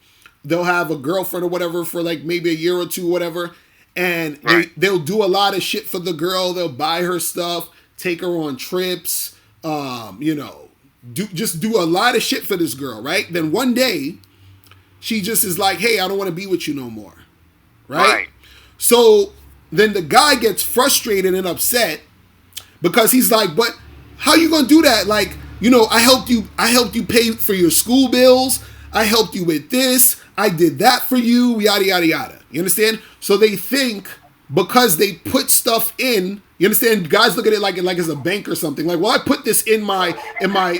They'll have a girlfriend or whatever for like maybe a year or two, whatever, and they'll do a lot of shit for the girl. They'll buy her stuff, take her on trips, do a lot of shit for this girl, right? Then one day, she just is like, hey, I don't want to be with you no more, right? So then the guy gets frustrated and upset because he's like, but how you gonna do that? Like, I helped you pay for your school bills. I helped you with this. I did that for you, yada, yada, yada. You understand? So they think because they put stuff in, you understand? Guys look at it like it's a bank or something. Like, well, I put this in my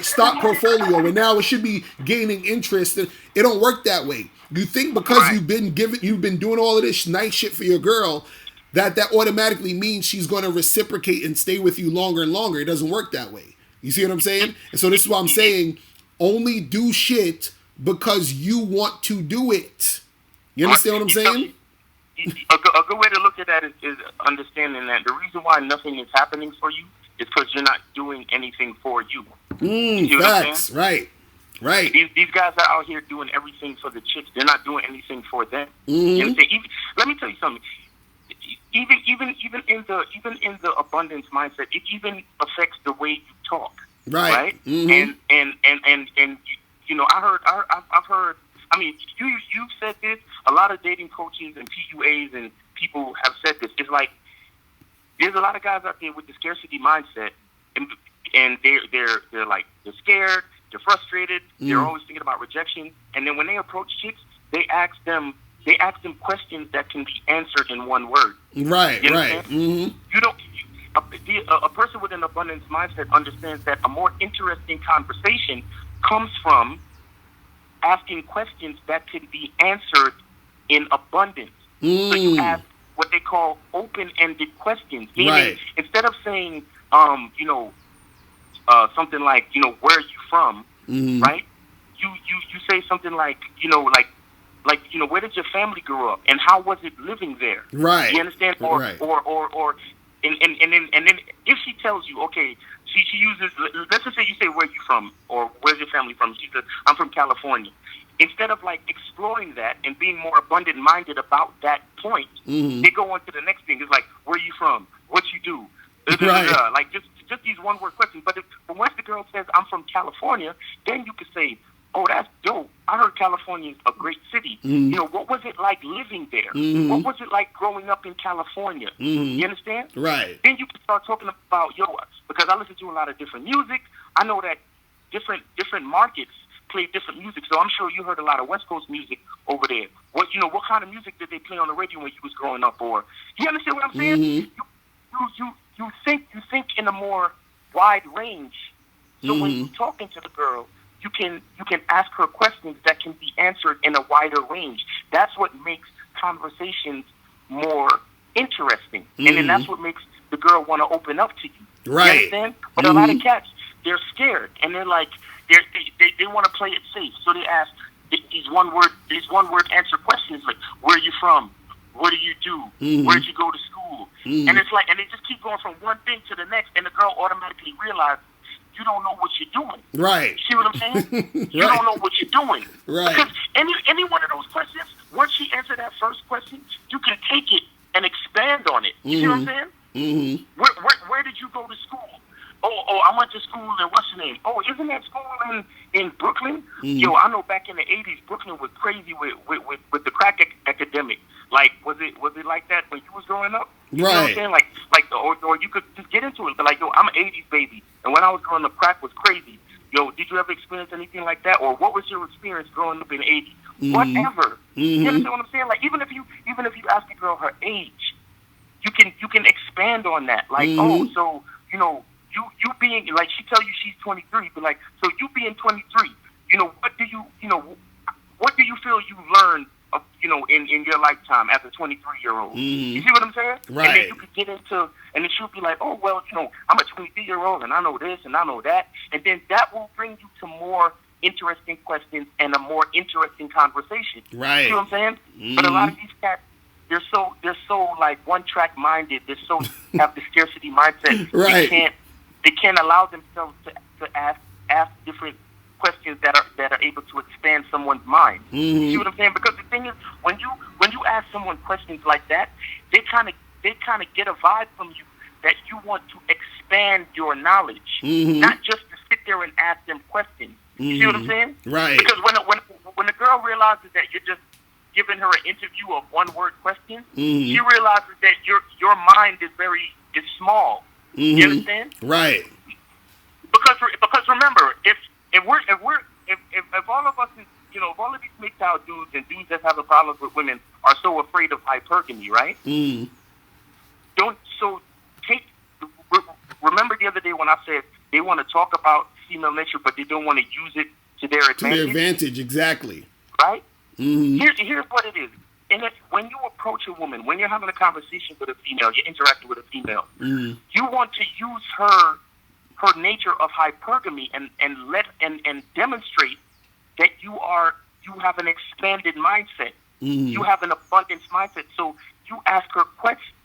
stock portfolio, and now it should be gaining interest. And it don't work that way. You think because you've been doing all of this nice shit for your girl, that automatically means she's going to reciprocate and stay with you longer and longer. It doesn't work that way. You see what I'm saying? And so this is why I'm saying, only do shit because you want to do it. You understand what I'm saying? A good way to look at that is understanding that the reason why nothing is happening for you is because you're not doing anything for you. Facts. Right. These guys are out here doing everything for the chicks. They're not doing anything for them. Mm-hmm. You understand? Let me tell you something. Even in the abundance mindset, it even affects the way you talk. Right. Mm-hmm. And I've heard. I mean, you've said this. A lot of dating coaches and PUAs and people have said this. It's like there's a lot of guys out there with the scarcity mindset, and they're like they're scared, they're frustrated, they're always thinking about rejection, and then when they approach chicks, they ask them questions that can be answered in one word. Right. You Right. Mm-hmm. You don't. A person with an abundance mindset understands that a more interesting conversation comes from asking questions that can be answered in abundance. So you ask what they call open-ended questions. Meaning, instead of saying, something like, where are you from, right? You say something like, where did your family grow up, and how was it living there? Right. You understand? Or and then if she tells you, okay, she uses, let's just say you say, where are you from, or where's your family from? She says, I'm from California. Instead of like exploring that and being more abundant minded about that point, they go on to the next thing. It's like, where are you from? What you do? Like just these one word questions. But once the girl says, I'm from California, then you could say, oh, that's dope. I heard California is a great city. What was it like living there? What was it like growing up in California? You understand? Right. Then you can start talking about because I listen to a lot of different music. I know that different markets play different music. So I'm sure you heard a lot of West Coast music over there. What kind of music did they play on the radio when you was growing up? Or you understand what I'm saying? You think in a more wide range. So when you're talking to the girl, you can ask her questions that can be answered in a wider range. That's what makes conversations more interesting, and then that's what makes the girl want to open up to you. Right. You understand? But a lot of cats, they're scared, and they're like, they want to play it safe, so they ask these one word answer questions like, where are you from? What do you do? Where did you go to school? And it's like, and they just keep going from one thing to the next, and the girl automatically realizes you don't know what you're doing. Right. See what I'm saying? You don't know what you're doing. Right. Because any one of those questions, once she answered that first question, you can take it and expand on it. You see what I'm saying? Mm-hmm. Where did you go to school? Oh, I went to school in what's the name? Oh, isn't that school in Brooklyn? Yo, I know back in the '80s, Brooklyn was crazy with the crack epidemic. Like, was it like that when you was growing up? You know what I'm saying? Like, or you could just get into it. But like, yo, I'm an '80s baby, and when I was growing up, crack was crazy. Yo, did you ever experience anything like that, or what was your experience growing up in the '80s? Whatever. You understand what I'm saying? Like, even if you ask a girl her age, you can expand on that. Like, oh, so you being like, she tell you she's 23, but like, so you being 23, what do you feel you learned of, in your lifetime as a 23-year-old? You see what I'm saying? Right. And then you could get into, and then she'll be like, oh, well, I'm a 23-year-old and I know this and I know that, and then that will bring you to more interesting questions and a more interesting conversation. Right. You see what I'm saying? But a lot of these cats, they're so like one-track minded. They so have the scarcity mindset. Right. They can't allow themselves to ask different questions that are able to expand someone's mind. You see what I'm saying? Because the thing is, when you ask someone questions like that, they kind of get a vibe from you that you want to expand your knowledge, not just to sit there and ask them questions. You see what I'm saying? Right. Because when a girl realizes that you're just giving her an interview of one-word questions, she realizes that your mind is small. You understand? Right. Because remember, if all of us, if all of these MGTOW dudes and dudes that have a problem with women are so afraid of hypergamy, right? Remember the other day when I said they want to talk about female nature, but they don't want to use it to their advantage. To their advantage, exactly. Right? Here's what it is. And when you approach a woman, when you're having a conversation with a female, you're interacting with a female, you want to use her nature of hypergamy and demonstrate that you have an expanded mindset. You have an abundance mindset. So you ask her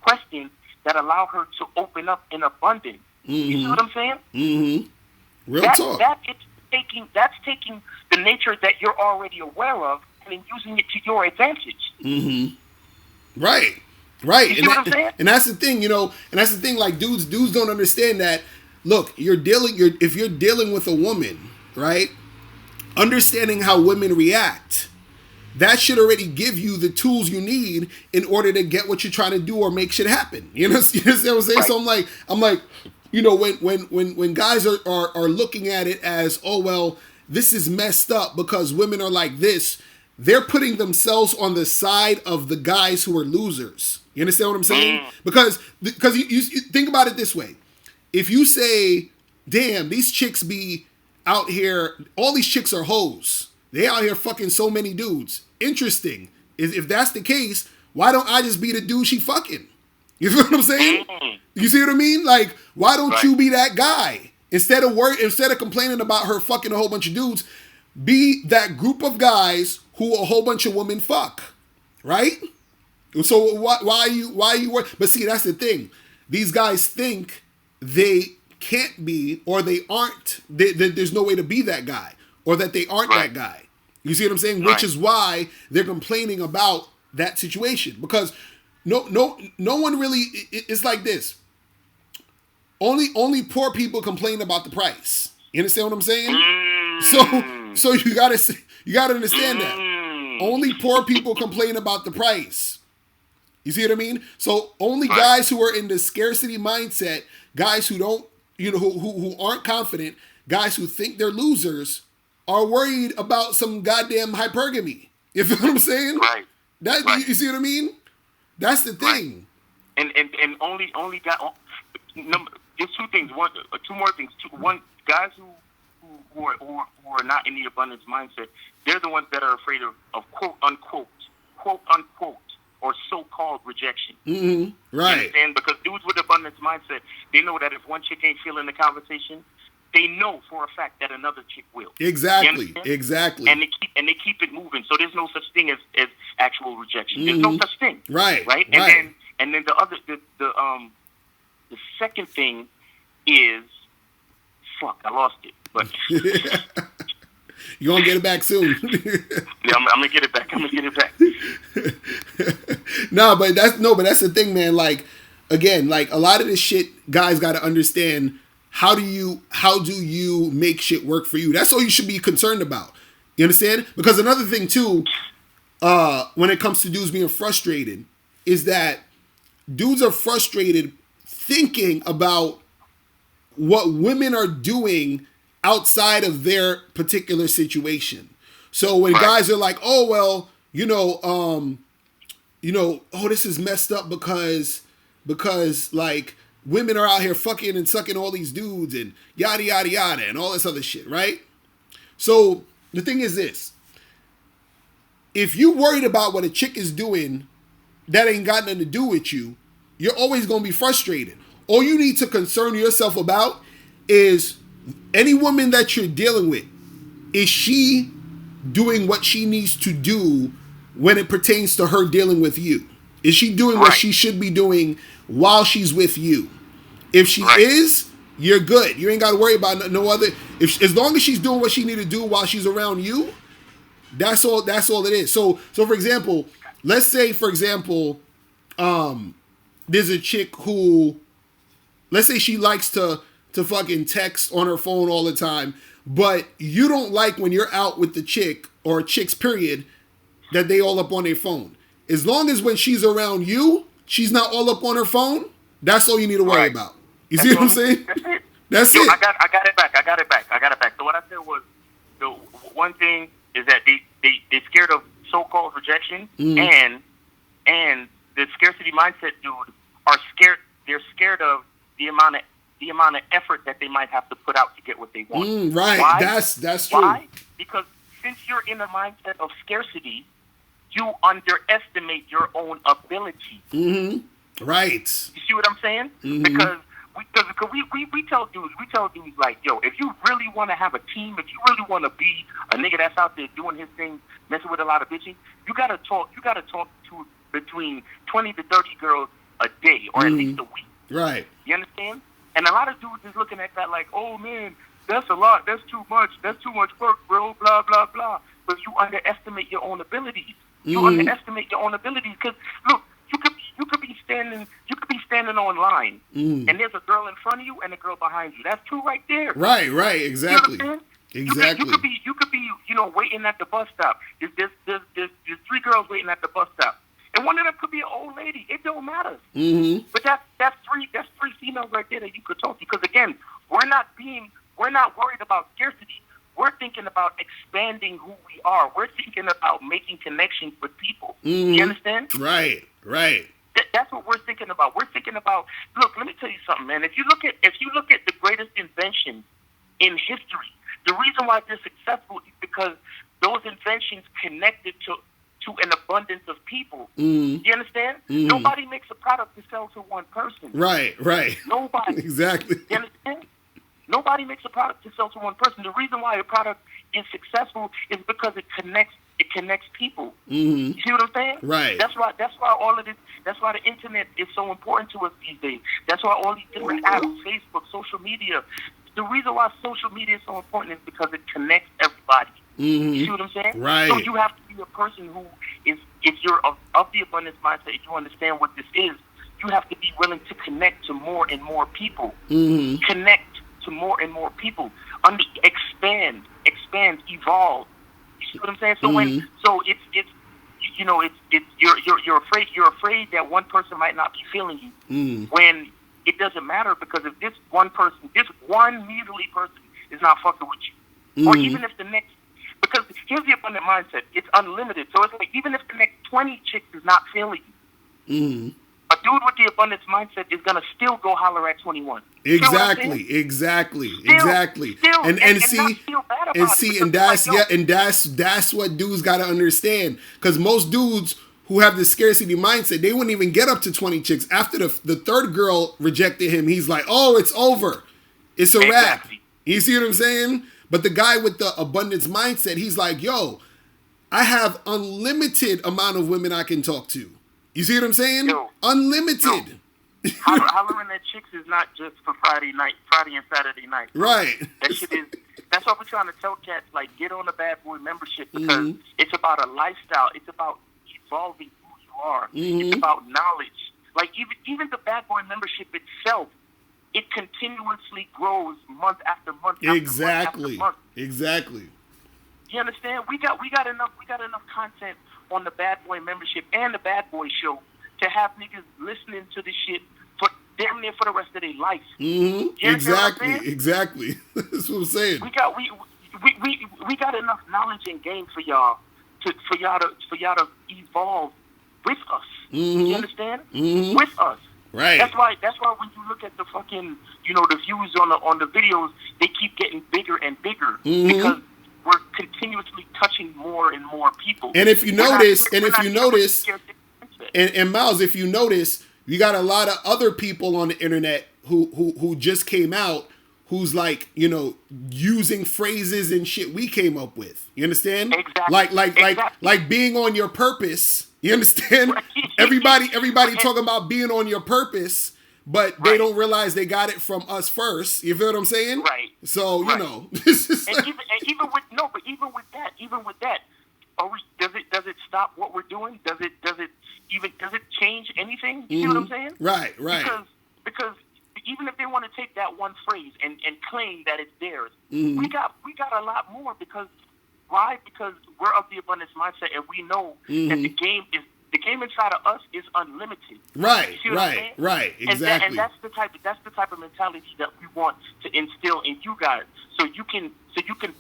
questions that allow her to open up in abundance. You see what I'm saying? Real talk. That's taking the nature that you're already aware of and using it to your advantage. Right. You see what I'm saying? And that's the thing, and that's the thing, like dudes don't understand that. Look, if you're dealing with a woman, right? Understanding how women react, that should already give you the tools you need in order to get what you're trying to do or make shit happen. You know what I'm saying? Right. So I'm like, when guys are looking at it as, oh well, this is messed up because women are like this, they're putting themselves on the side of the guys who are losers. You understand what I'm saying? Because you think about it this way. If you say, damn, these chicks be out here, all these chicks are hoes. They out here fucking so many dudes. Interesting. If that's the case, why don't I just be the dude she fucking? You feel what I'm saying? You see what I mean? Like, why don't you be that guy? Instead of complaining about her fucking a whole bunch of dudes, be that group of guys who a whole bunch of women fuck. Right? So why you but see, that's the thing. These guys think they can't be, or they aren't, there's no way to be that guy, or that they aren't that guy. You see what I'm saying? Which is why they're complaining about that situation. Because no one really, it's like this. Only poor people complain about the price. You understand what I'm saying? So you gotta understand that. Only poor people complain about the price. You see what I mean? So only guys who are in the scarcity mindset, guys who don't, who aren't confident, guys who think they're losers, are worried about some goddamn hypergamy. You feel what I'm saying? Right. That Right. you see what I mean? That's the thing. And only got number. There's two things. Two more things. One, guys who are not in the abundance mindset, they're the ones that are afraid of quote unquote, or so-called rejection. Mm-hmm. Right. You understand? Because dudes with abundance mindset, they know that if one chick ain't feeling the conversation, they know for a fact that another chick will. Exactly. Exactly. And they keep it moving. So there's no such thing as actual rejection. There's no such thing. Right. Right. And then the second thing is, fuck, I lost it. But you're gonna get it back soon. Yeah, I'm gonna get it back. But that's the thing, man. Like, again, like a lot of this shit, guys got to understand. How do you make shit work for you? That's all you should be concerned about. You understand? Because another thing too, when it comes to dudes being frustrated, is that dudes are frustrated thinking about what women are doing outside of their particular situation. So when guys are like, oh well, oh, this is messed up because like women are out here fucking and sucking all these dudes and yada yada yada and all this other shit, right? So the thing is this: if you worried about what a chick is doing that ain't got nothing to do with you, you're always gonna be frustrated. All you need to concern yourself about is any woman that you're dealing with. Is she doing what she needs to do when it pertains to her dealing with you? Is she doing what she should be doing while she's with you? If she is, you're good. You ain't got to worry about no other. As long as she's doing what she need to do while she's around you, that's all it is. So for example, let's say there's a chick who, let's say she likes to fucking text on her phone all the time, but you don't like when you're out with the chick or chicks period that they all up on their phone. As long as when she's around you, she's not all up on her phone, that's all you need to worry about. You see what I'm saying? That's it. I got it back. So what I said was, the one thing is that they scared of so-called rejection, and the scarcity mindset dude are scared. They're scared of the amount of effort that they might have to put out to get what they want. Right. Why? That's true. Why? Because since you're in a mindset of scarcity, you underestimate your own ability. Mm-hmm. Right. You see what I'm saying? Mm-hmm. Because we tell dudes like, yo, if you really want to have a team, if you really want to be a nigga that's out there doing his thing, messing with a lot of bitches, you gotta talk to between 20 to 30 girls a day or at least a week. Right. You understand? And a lot of dudes is looking at that like, oh man, that's a lot, that's too much work, bro, blah blah blah. But you underestimate your own abilities. You underestimate your own abilities because look, you could be standing online, and there's a girl in front of you and a girl behind you. That's two right there. Right, exactly. You know what I'm saying? Exactly. You could be waiting at the bus stop. There's three girls waiting at the bus stop, and one of them could be an old lady. It don't matter. Mm-hmm. But that's three females right there that you could talk to. Because again, we're not worried about scarcity. We're thinking about expanding who we are. We're thinking about making connections with people. Mm-hmm. You understand? Right. That's what we're thinking about. We're thinking about. Look, let me tell you something, man. If you look at the greatest inventions in history, the reason why they're successful is because those inventions connected to an abundance of people. Mm. You understand? Mm. Nobody makes a product to sell to one person. Right. Nobody. Exactly. You understand? Nobody makes a product to sell to one person. The reason why a product is successful is because it connects people. Mm-hmm. You see what I'm saying? Right. That's why all of this. That's why the internet is so important to us these days. That's why all these different apps, Facebook, social media. The reason why social media is so important is because it connects everybody. Mm-hmm. You see what I'm saying? Right. So you have to be a person who is, if you're of the abundance mindset, if you understand what this is, you have to be willing to connect to more and more people. Mm-hmm. Connect to more and more people. Expand, evolve. You see what I'm saying? So you're afraid that one person might not be feeling you when it doesn't matter, because if this one measly person is not fucking with you, or even if the because here's the abundant mindset. It's unlimited. So it's like, even if the next 20 chicks is not feeling you, a dude with the abundance mindset is going to still go holler at 21. Exactly. Still, And see, not feel bad about and see, it, and because, that's what dudes got to understand. Because most dudes who have this scarcity mindset, they wouldn't even get up to 20 chicks. After the third girl rejected him, he's like, oh, it's over. It's a wrap. You see what I'm saying? But the guy with the abundance mindset, he's like, yo, I have unlimited amount of women I can talk to. You see what I'm saying? Unlimited. Hollering at chicks is not just for Friday and Saturday night. Right. That shit is. That's what we're trying to tell cats. Like, get on the Bad Boy membership, because it's about a lifestyle. It's about evolving who you are. It's about knowledge. Like, even the Bad Boy membership itself, it continuously grows month after month. Exactly. After month. Exactly. You understand? We got enough content on the Bad Boy membership and the Bad Boy show to have niggas listening to this shit for damn near for the rest of their life. Exactly. That's what I'm saying. We got enough knowledge and game for y'all to evolve with us. You understand? With us. Right. That's why when you look at the fucking, the views on the videos, they keep getting bigger and bigger, because we're continuously touching more and more people. And if you notice, and Miles, if you notice, you got a lot of other people on the internet who just came out, who's like, using phrases and shit we came up with. You understand? Exactly. Like being on your purpose. You understand? Right. Everybody talking about being on your purpose, but they don't realize they got it from us first. You feel what I'm saying? Right. So even with that, does it stop what we're doing? Does it change anything? You see what I'm saying? Right. Because even if they want to take that one phrase and claim that it's theirs, we got a lot more. Because why? Because we're of the abundance mindset, and we know that the game inside of us is unlimited. Right. You see what I'm saying? Right. Exactly. And that's the type of mentality that we want to instill in you guys, so you can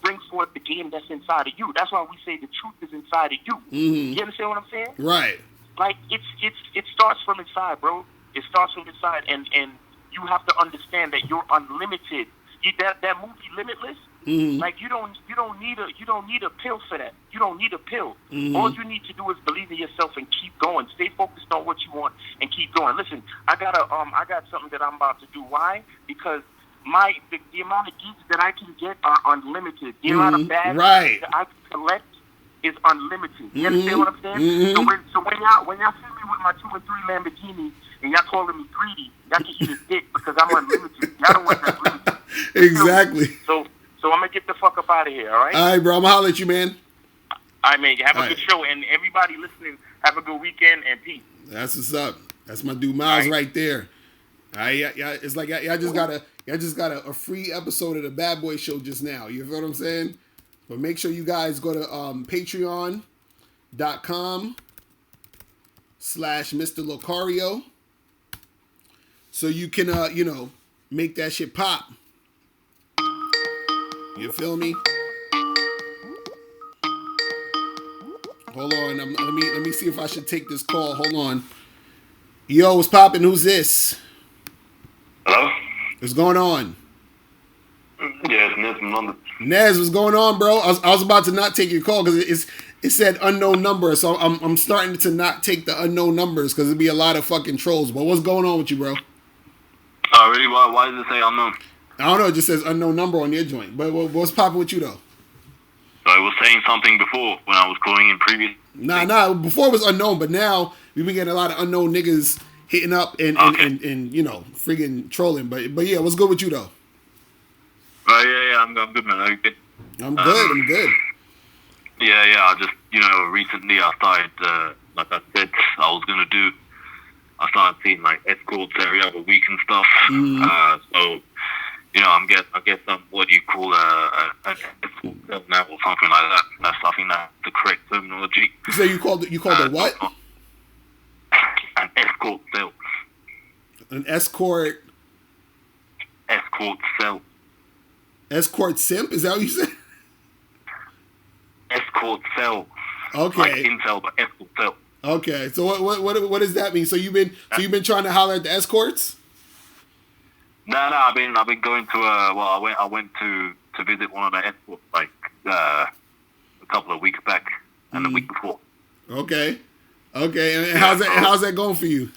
bring forth the game that's inside of you. That's why we say the truth is inside of you. You understand what I'm saying? Right. Like, it starts from inside, bro. It starts from inside, and you have to understand that you're unlimited. That movie Limitless, like, you don't need a pill for that. You don't need a pill. All you need to do is believe in yourself and keep going. Stay focused on what you want and keep going. Listen, I got something that I'm about to do. Why? Because the amount of geeks that I can get are unlimited. The amount of bags that I can collect is unlimited. You understand what I'm saying? So when y'all see me with my 2 and 3 Lamborghinis and y'all calling me greedy, y'all can eat a dick, because I'm unlimited. Y'all don't want that limited. Exactly. So I'm gonna get the fuck up out of here. All right. All right, bro. I'm gonna holler at you, man. All right, man. Have a good show, and everybody listening, have a good weekend, and peace. That's what's up. That's my dude Miles right there. All right, yeah. It's like y'all just got a free episode of the Bad Boy Show just now. You feel what I'm saying? But make sure you guys go to patreon.com/Mr. Locario, so you can make that shit pop. You feel me? Hold on. Let me see if I should take this call. Hold on. Yo, what's poppin'? Who's this? Hello? What's going on? Yeah, it's Nez from London. Nez, what's going on, bro? I was about to not take your call because it said unknown number, so I'm starting to not take the unknown numbers because it'd be a lot of fucking trolls. But what's going on with you, bro? Oh, really? Why does it say unknown? I don't know. It just says unknown number on your joint. But what's popping with you, though? So I was saying something before when I was calling in previous. Nah. Before it was unknown, but now we've been getting a lot of unknown niggas hitting up and freaking trolling. But yeah, what's good with you, though? Yeah, I'm good, man. I'm good. Yeah. I just, recently I started, like I said, I started seeing like escorts every other week and stuff. So, I guess what do you call an escort now or something like that. I think that's the correct terminology. So you called a what? An escort cell. An escort. Escort cell. Escort simp? Is that what you said? escort cell. Okay. Like incel, but escort cell. Okay. So what does that mean? So you've been trying to holler at the escorts? No, I've been going to I went to visit one of the escorts like a couple of weeks back and the week before. Okay. And how's that going for you?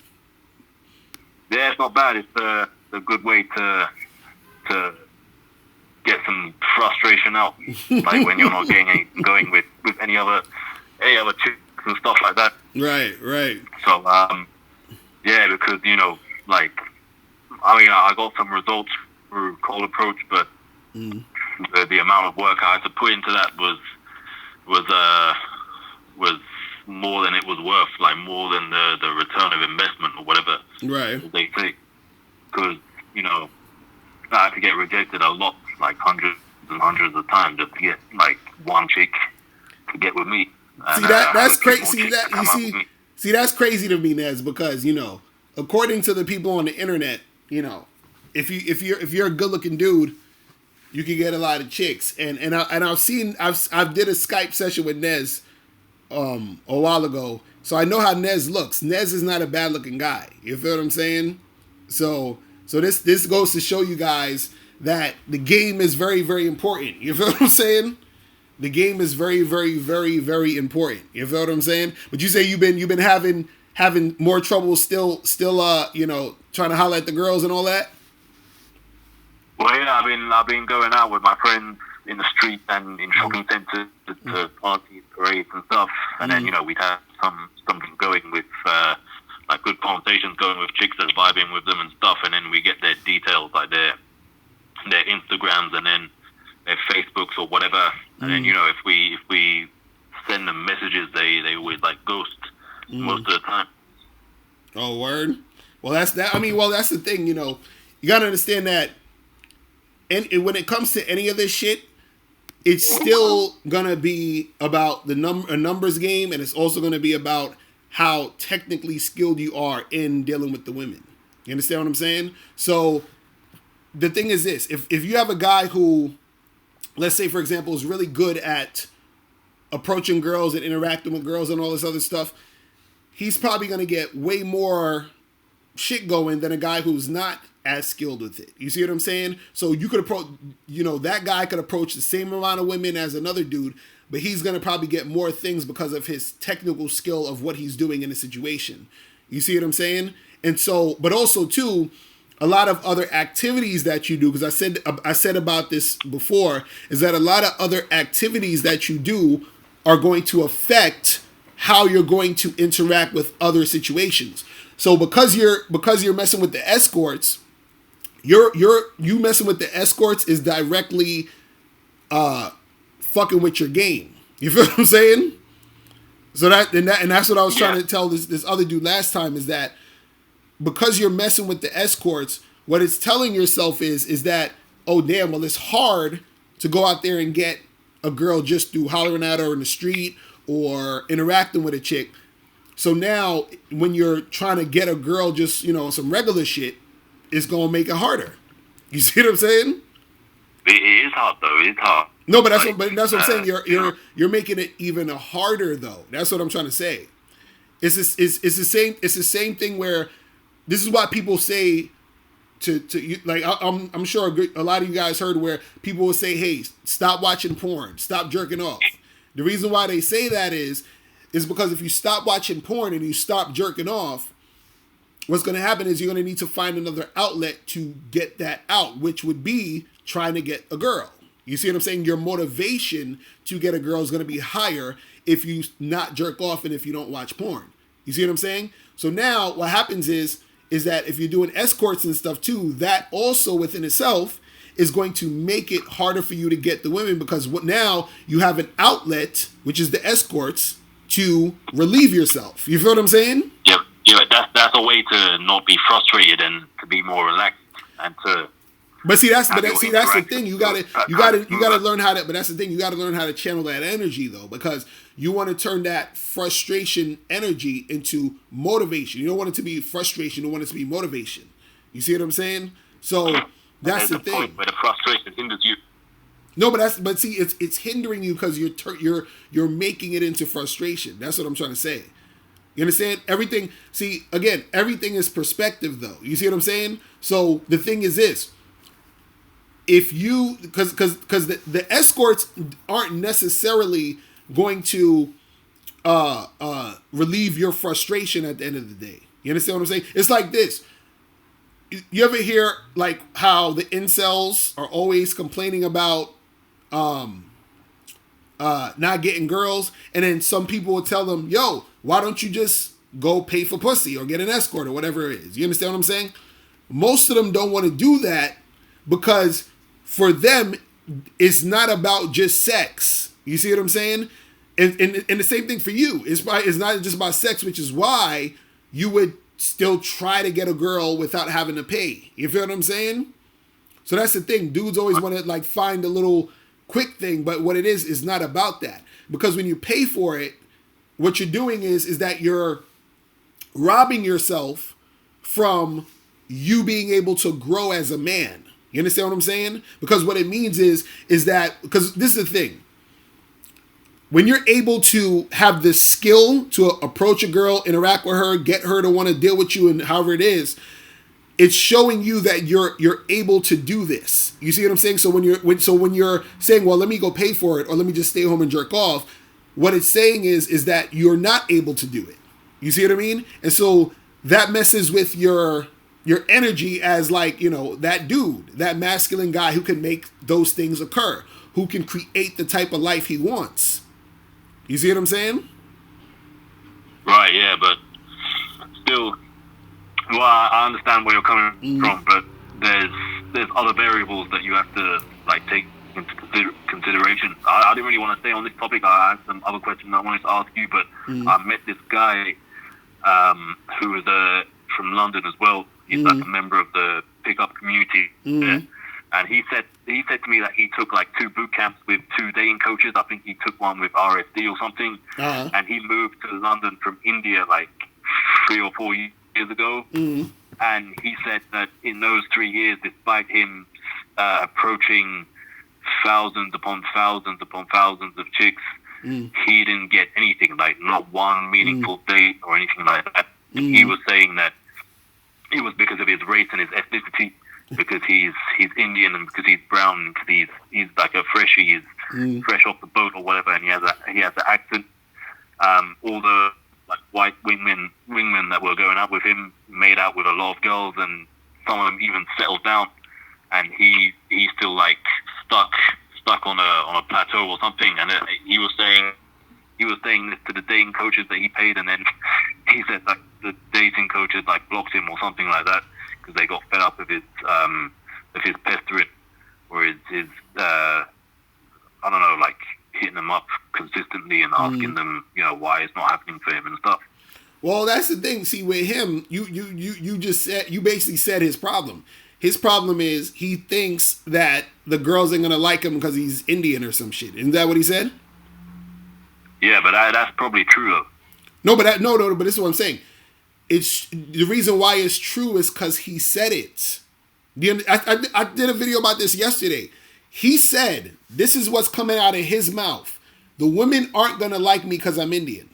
Yeah, it's not bad. It's a good way to get some frustration out, like when you're not going with any other chicks and stuff like that. Right. So yeah, because like I got some results through cold approach, but the amount of work I had to put into that was more than it was worth, like more than the return of investment or whatever. Right. They say, because I had to get rejected a lot, like hundreds and hundreds of times just to get like one chick to get with me. And, that's crazy. See, that's crazy to me, Nez, because according to the people on the internet, if you're a good looking dude, you can get a lot of chicks. And I've did a Skype session with Nez a while ago, so I know how Nez looks. Nez is not a bad looking guy. You feel what I'm saying? So this goes to show you guys that the game is very, very important. You feel what I'm saying? The game is very, very, very, very important. You feel what I'm saying? But you say you've been having more trouble still trying to holler at the girls and all that. Well, yeah, I've been going out with my friends in the street and in shopping centres to parties, parades and stuff. And then we'd have something going with like good conversations going with chicks that's vibing with them and stuff. And then we get their details, like their Instagrams and then their Facebooks or whatever. And then if we send them messages, they always like ghost most of the time. Oh, word. Well, that's that. I mean, that's the thing. You gotta understand that. And when it comes to any of this shit, it's still gonna be about a numbers game, and it's also gonna be about how technically skilled you are in dealing with the women. You understand what I'm saying? So the thing is this: if you have a guy who, let's say for example, is really good at approaching girls and interacting with girls and all this other stuff, he's probably gonna get way more shit going than a guy who's not as skilled with it. You see what I'm saying? So you could approach, that guy could approach the same amount of women as another dude, but he's going to probably get more things because of his technical skill of what he's doing in a situation. You see what I'm saying? And so, but also too, a lot of other activities that you do, because I said about this before, is that a lot of other activities that you do are going to affect how you're going to interact with other situations. So because you're messing with the escorts, you messing with the escorts is directly fucking with your game. You feel what I'm saying? So that's what I was trying to tell this other dude last time, is that because you're messing with the escorts, what it's telling yourself is that, oh damn, well it's hard to go out there and get a girl just through hollering at her in the street or interacting with a chick. So now when you're trying to get a girl just, some regular shit, it's going to make it harder. You see what I'm saying? It is hard though. It's hard. No, but that's what I'm saying. You're making it even harder though. That's what I'm trying to say. It's the same thing where this is why people say to you, like I'm sure a lot of you guys heard where people will say, "Hey, stop watching porn, stop jerking off." The reason why they say that is because if you stop watching porn and you stop jerking off, what's going to happen is you're going to need to find another outlet to get that out, which would be trying to get a girl. You see what I'm saying? Your motivation to get a girl is going to be higher if you not jerk off and if you don't watch porn. You see what I'm saying? So now what happens is that if you're doing escorts and stuff too, that also within itself is going to make it harder for you to get the women, because now you have an outlet, which is the escorts, to relieve yourself. You feel what I'm saying? Yep. Yeah, that's a way to not be frustrated and to be more relaxed and to. But that's the thing. You gotta learn how to. But that's the thing. You gotta learn how to channel that energy though, because you want to turn that frustration energy into motivation. You don't want it to be frustration. You want it to be motivation. You see what I'm saying? So that's the thing. Point where the frustration hinders you. No, but see, it's hindering you because you're making it into frustration. That's what I'm trying to say. You understand? Everything. See, again, everything is perspective, though. You see what I'm saying? So the thing is this: if you, because the escorts aren't necessarily going to relieve your frustration at the end of the day. You understand what I'm saying? It's like this. You ever hear like how the incels are always complaining about not getting girls, and then some people will tell them, "Yo, why don't you just go pay for pussy or get an escort or whatever it is?" You understand what I'm saying? Most of them don't want to do that because for them, it's not about just sex. You see what I'm saying? And the same thing for you. It's not just about sex, which is why you would still try to get a girl without having to pay. You feel what I'm saying? So that's the thing. Dudes always want to like find a little quick thing, but what it is not about that. Because when you pay for it, what you're doing is that you're robbing yourself from you being able to grow as a man. You understand what I'm saying? Because what it means is that, because this is the thing. When you're able to have the skill to approach a girl, interact with her, get her to want to deal with you and however it is, it's showing you that you're able to do this. You see what I'm saying? So when you're saying, well, let me go pay for it or let me just stay home and jerk off, what it's saying is that you're not able to do it. You see what I mean? And so that messes with your energy as like, you know, that dude, that masculine guy who can make those things occur, who can create the type of life he wants. You see what I'm saying? Right, yeah, but still, well, I understand where you're coming from, but there's other variables that you have to like take into consideration. I didn't really want to stay on this topic. I had some other questions I wanted to ask you, but I met this guy who was from London as well. He's like a member of the pickup community there. And he said to me that he took like 2 boot camps with 2 dating coaches. I think he took one with RSD or something. And he moved to London from India like 3 or 4 years ago. And he said that in those 3 years, despite him approaching thousands upon thousands upon thousands of chicks, he didn't get anything, like not one meaningful date or anything like that. He was saying that it was because of his race and his ethnicity, because he's Indian and because he's brown and because he's like a freshie, he's fresh off the boat or whatever, and he has an accent. All the like white wingmen that were going out with him made out with a lot of girls, and some of them even settled down, and he's still like stuck on a plateau or something. And he was saying this to the dating coaches that he paid, and then he said that the dating coaches like blocked him or something like that because they got fed up with his pestering or his I don't know, like hitting them up consistently and asking them, you know, why it's not happening for him and stuff. Well, that's the thing. See, with him, you just said, you basically said his problem. His problem is he thinks that the girls ain't gonna like him because he's Indian or some shit. Isn't that what he said? Yeah, but that's probably true though. No, but this is what I'm saying. It's the reason why it's true is because he said it. I did a video about this yesterday. He said, this is what's coming out of his mouth. The women aren't going to like me because I'm Indian.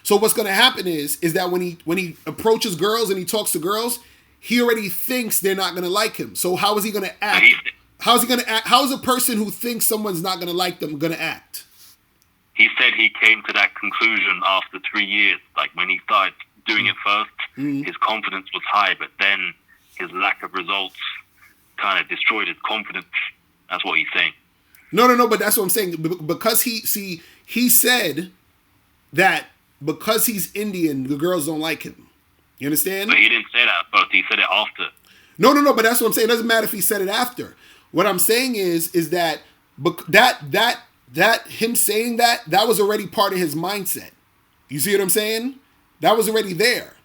So what's going to happen is that when he approaches girls and he talks to girls, he already thinks they're not going to like him. So how is he going to act? How is he going to act? How is a person who thinks someone's not going to like them going to act? He said he came to that conclusion after 3 years. Like when he started doing it first, his confidence was high, but then his lack of results kind of destroyed his confidence. That's what he's saying. No, but that's what I'm saying. Because he said that because he's Indian, the girls don't like him. You understand? But he didn't say that first. He said it after. No, but that's what I'm saying. It doesn't matter if he said it after. What I'm saying is that him saying that was already part of his mindset. You see what I'm saying? That was already there.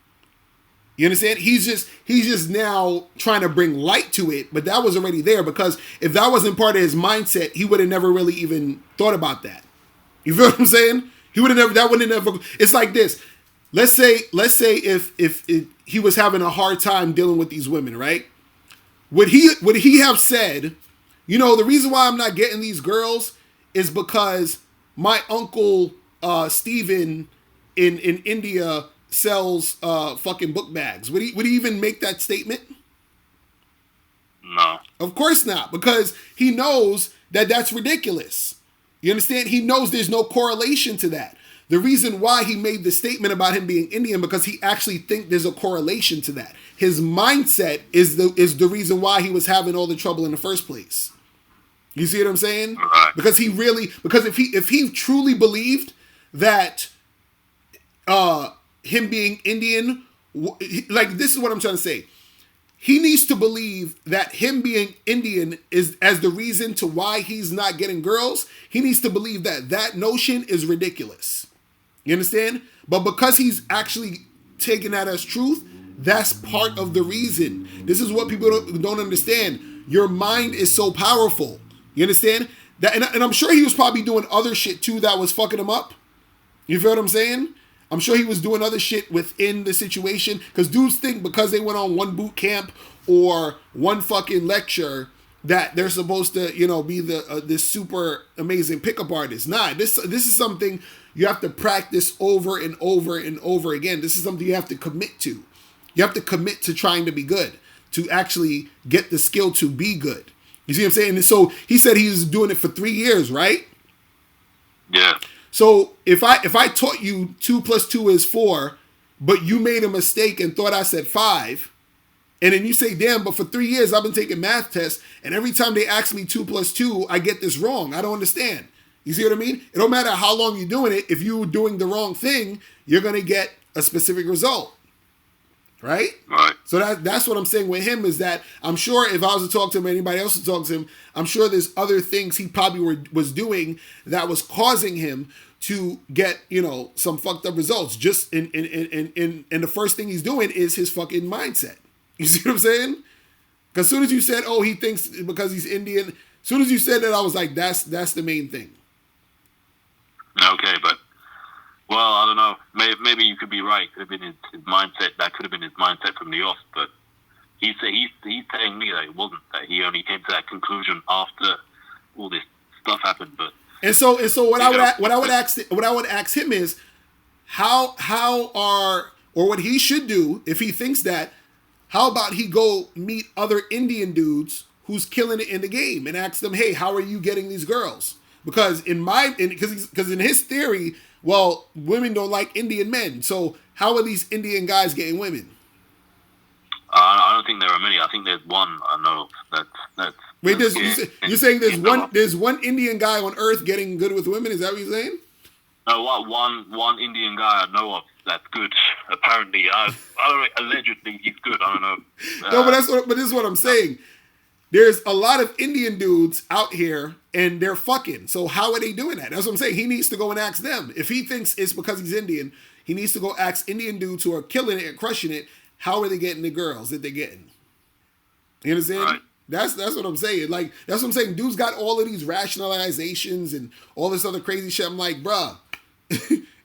You understand? He's just now trying to bring light to it, but that was already there, because if that wasn't part of his mindset, he would have never really even thought about that. You feel what I'm saying? He would have never. That wouldn't have never. It's like this. Let's say if he was having a hard time dealing with these women, right? Would he have said the reason why I'm not getting these girls is because my uncle Steven in India sells fucking book bags. Would he even make that statement? No. Of course not, because he knows that that's ridiculous. You understand? He knows there's no correlation to that. The reason why he made the statement about him being Indian, because he actually thinks there's a correlation to that. His mindset is the reason why he was having all the trouble in the first place. You see what I'm saying? Right. Because if he truly believed that him being Indian, like, this is what I'm trying to say. He needs to believe that him being Indian is as the reason to why he's not getting girls. He needs to believe that notion is ridiculous. You understand? But because he's actually taking that as truth, that's part of the reason. This is what people don't understand. Your mind is so powerful. You understand? That, and I'm sure he was probably doing other shit too that was fucking him up. You feel what I'm saying? I'm sure he was doing other shit within the situation, because dudes think because they went on one boot camp or one fucking lecture that they're supposed to, be this super amazing pickup artist. Nah, this is something you have to practice over and over and over again. This is something you have to commit to. You have to commit to trying to be good, to actually get the skill to be good. You see what I'm saying? And so he said he was doing it for 3 years, right? Yeah. So if I taught you 2 + 2 is 4, but you made a mistake and thought I said 5, and then you say, damn, but for 3 years I've been taking math tests, and every time they ask me 2 + 2, I get this wrong. I don't understand. You see what I mean? It don't matter how long you're doing it. If you're doing the wrong thing, you're going to get a specific result. Right? Right. So that's what I'm saying with him, is that I'm sure if I was to talk to him, anybody else to talk to him, I'm sure there's other things he probably was doing that was causing him to get, some fucked up results. Just in the first thing he's doing is his fucking mindset. You see what I'm saying? Because as soon as you said, oh, he thinks because he's Indian, as soon as you said that, I was like, that's the main thing. Okay, but well, I don't know. Maybe you could be right. Could have been his mindset. That could have been his mindset from the off. But he's telling me that it wasn't. That he only came to that conclusion after all this stuff happened. But so what I would ask him is how what he should do if he thinks that. How about he go meet other Indian dudes who's killing it in the game and ask them, hey, how are you getting these girls? Because because in his theory, well, women don't like Indian men. So how are these Indian guys getting women? I don't think there are many. I think there's one. I know that's. Wait, you're saying there's one Indian guy on Earth getting good with women? Is that what you're saying? No, one Indian guy I know of that's good. Apparently, I don't know, allegedly he's good. I don't know. No, but this is what I'm saying. There's a lot of Indian dudes out here and they're fucking. So how are they doing that? That's what I'm saying. He needs to go and ask them. If he thinks it's because he's Indian, he needs to go ask Indian dudes who are killing it and crushing it, how are they getting the girls that they're getting? You understand? Right. That's what I'm saying. Like, that's what I'm saying. Dudes got all of these rationalizations and all this other crazy shit. I'm like, bruh,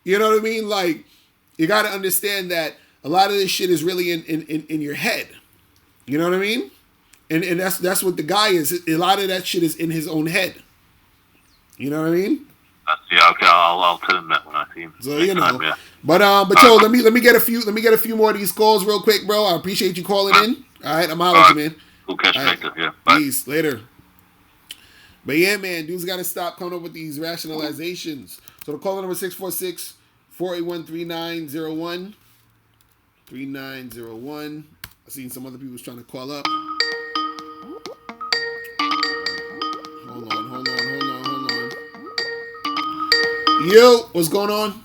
you know what I mean? Like, you got to understand that a lot of this shit is really in your head. You know what I mean? And that's what the guy is. A lot of that shit is in his own head. You know what I mean? Yeah, okay. I'll tell him that when I see him. So yeah. But yo, let me get a few more of these calls real quick, bro. I appreciate you calling in. All right, I'm out with you, man. We'll catch you later. Yeah. Bye. Peace. Later. But yeah, man, dudes got to stop coming up with these rationalizations. So the call number 646-481-3901. 3901. I seen some other people trying to call up. Hold on. Yo, what's going on?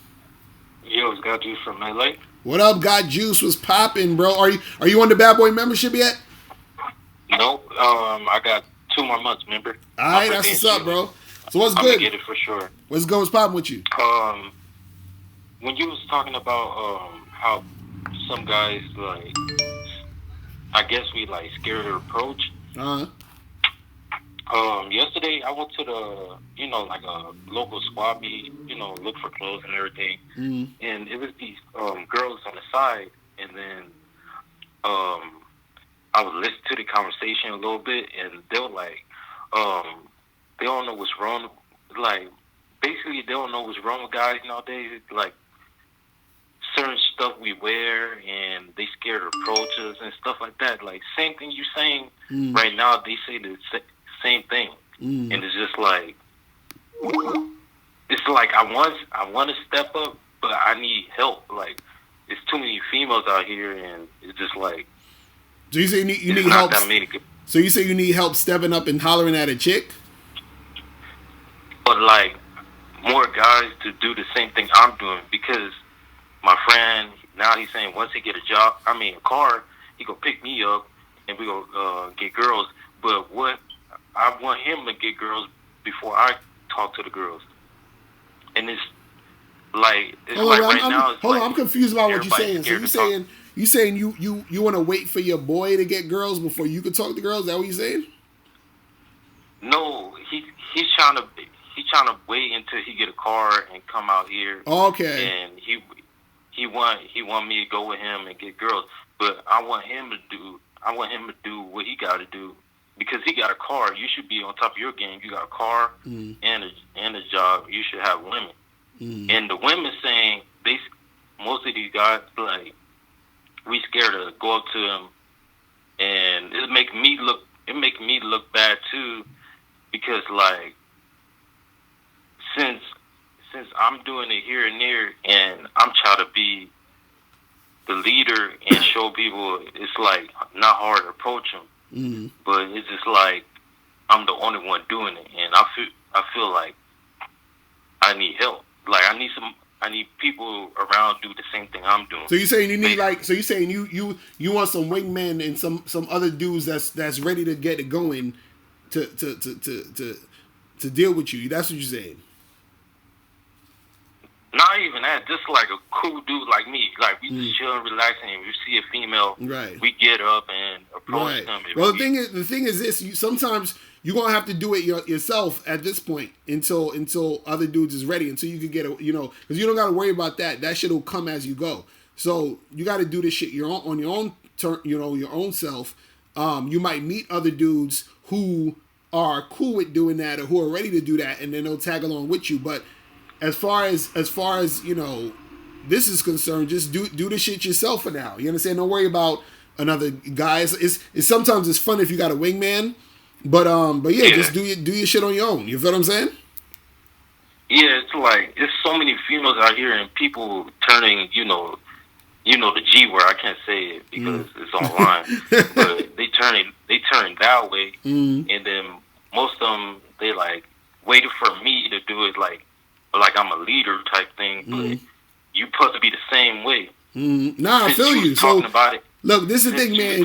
Yo, it's God Juice from LA. What up, God Juice? Was popping, bro? Are you on the Bad Boy membership yet? No, I got 2 more months, remember? All right, that's what's up, bro. So what's good? I'm gonna get it for sure. What's good? What's popping with you? When you was talking about how some guys, like, I guess we, like, scared to approach. Yesterday I went to the, like a local squad meet, look for clothes and everything. Mm-hmm. And it was these girls on the side, and then I was listening to the conversation a little bit, and they were like, they don't know what's wrong. Like, basically, they don't know what's wrong with guys nowadays. Like, certain stuff we wear, and they scared to approach us and stuff like that. Like, same thing you saying right now, they say the same thing. And it's just like, I want to step up, but I need help. Like, there's too many females out here, and it's just like. So you say you need help. So you say you need help stepping up and hollering at a chick? But like, more guys to do the same thing I'm doing, because my friend now he's saying once he get a car, he gonna pick me up and we gonna get girls. But what I want him to get girls before I talk to the girls, and it's like I'm confused about what you're saying. So you saying you want to wait for your boy to get girls before you can talk to girls? Is that what you're saying? No, he's trying to wait until he get a car and come out here. Okay. And he want me to go with him and get girls, but I want him to do what he got to do, because he got a car. You should be on top of your game. You got a car and a job. You should have women. And the women saying most of these guys like, we scared to go up to them, and it make me look bad too, because like since I'm doing it here and there, and I'm trying to be the leader and show people it's like not hard to approach them, but it's just like I'm the only one doing it, and I feel like I need help. Like I need people around do the same thing I'm doing. So you saying you need you want some wingmen and some other dudes that's ready to get it going to deal with you. That's what you're saying. Not even that, just like a cool dude like me. Like we just chill and relaxing. If we see a female, right, we get up and approach them. Well, the thing is this: sometimes you're gonna have to do it yourself at this point until other dudes is ready, until you can get because you don't gotta worry about that. That shit will come as you go. So you got to do this shit on your own turn, your own self. You might meet other dudes who are cool with doing that or who are ready to do that, and then they'll tag along with you. But as far as this is concerned, just do the shit yourself for now. You understand? Don't worry about another guy. It's sometimes it's fun if you got a wingman, but yeah, just do your shit on your own. You feel what I'm saying? Yeah, it's like it's so many females out here and people turning, the G word. I can't say it because it's online, but they turn that way, and then most of them they like waited for me to do it like I'm a leader type thing, but you supposed to be the same way. Nah, I feel you. So about it, look, this is the thing, man.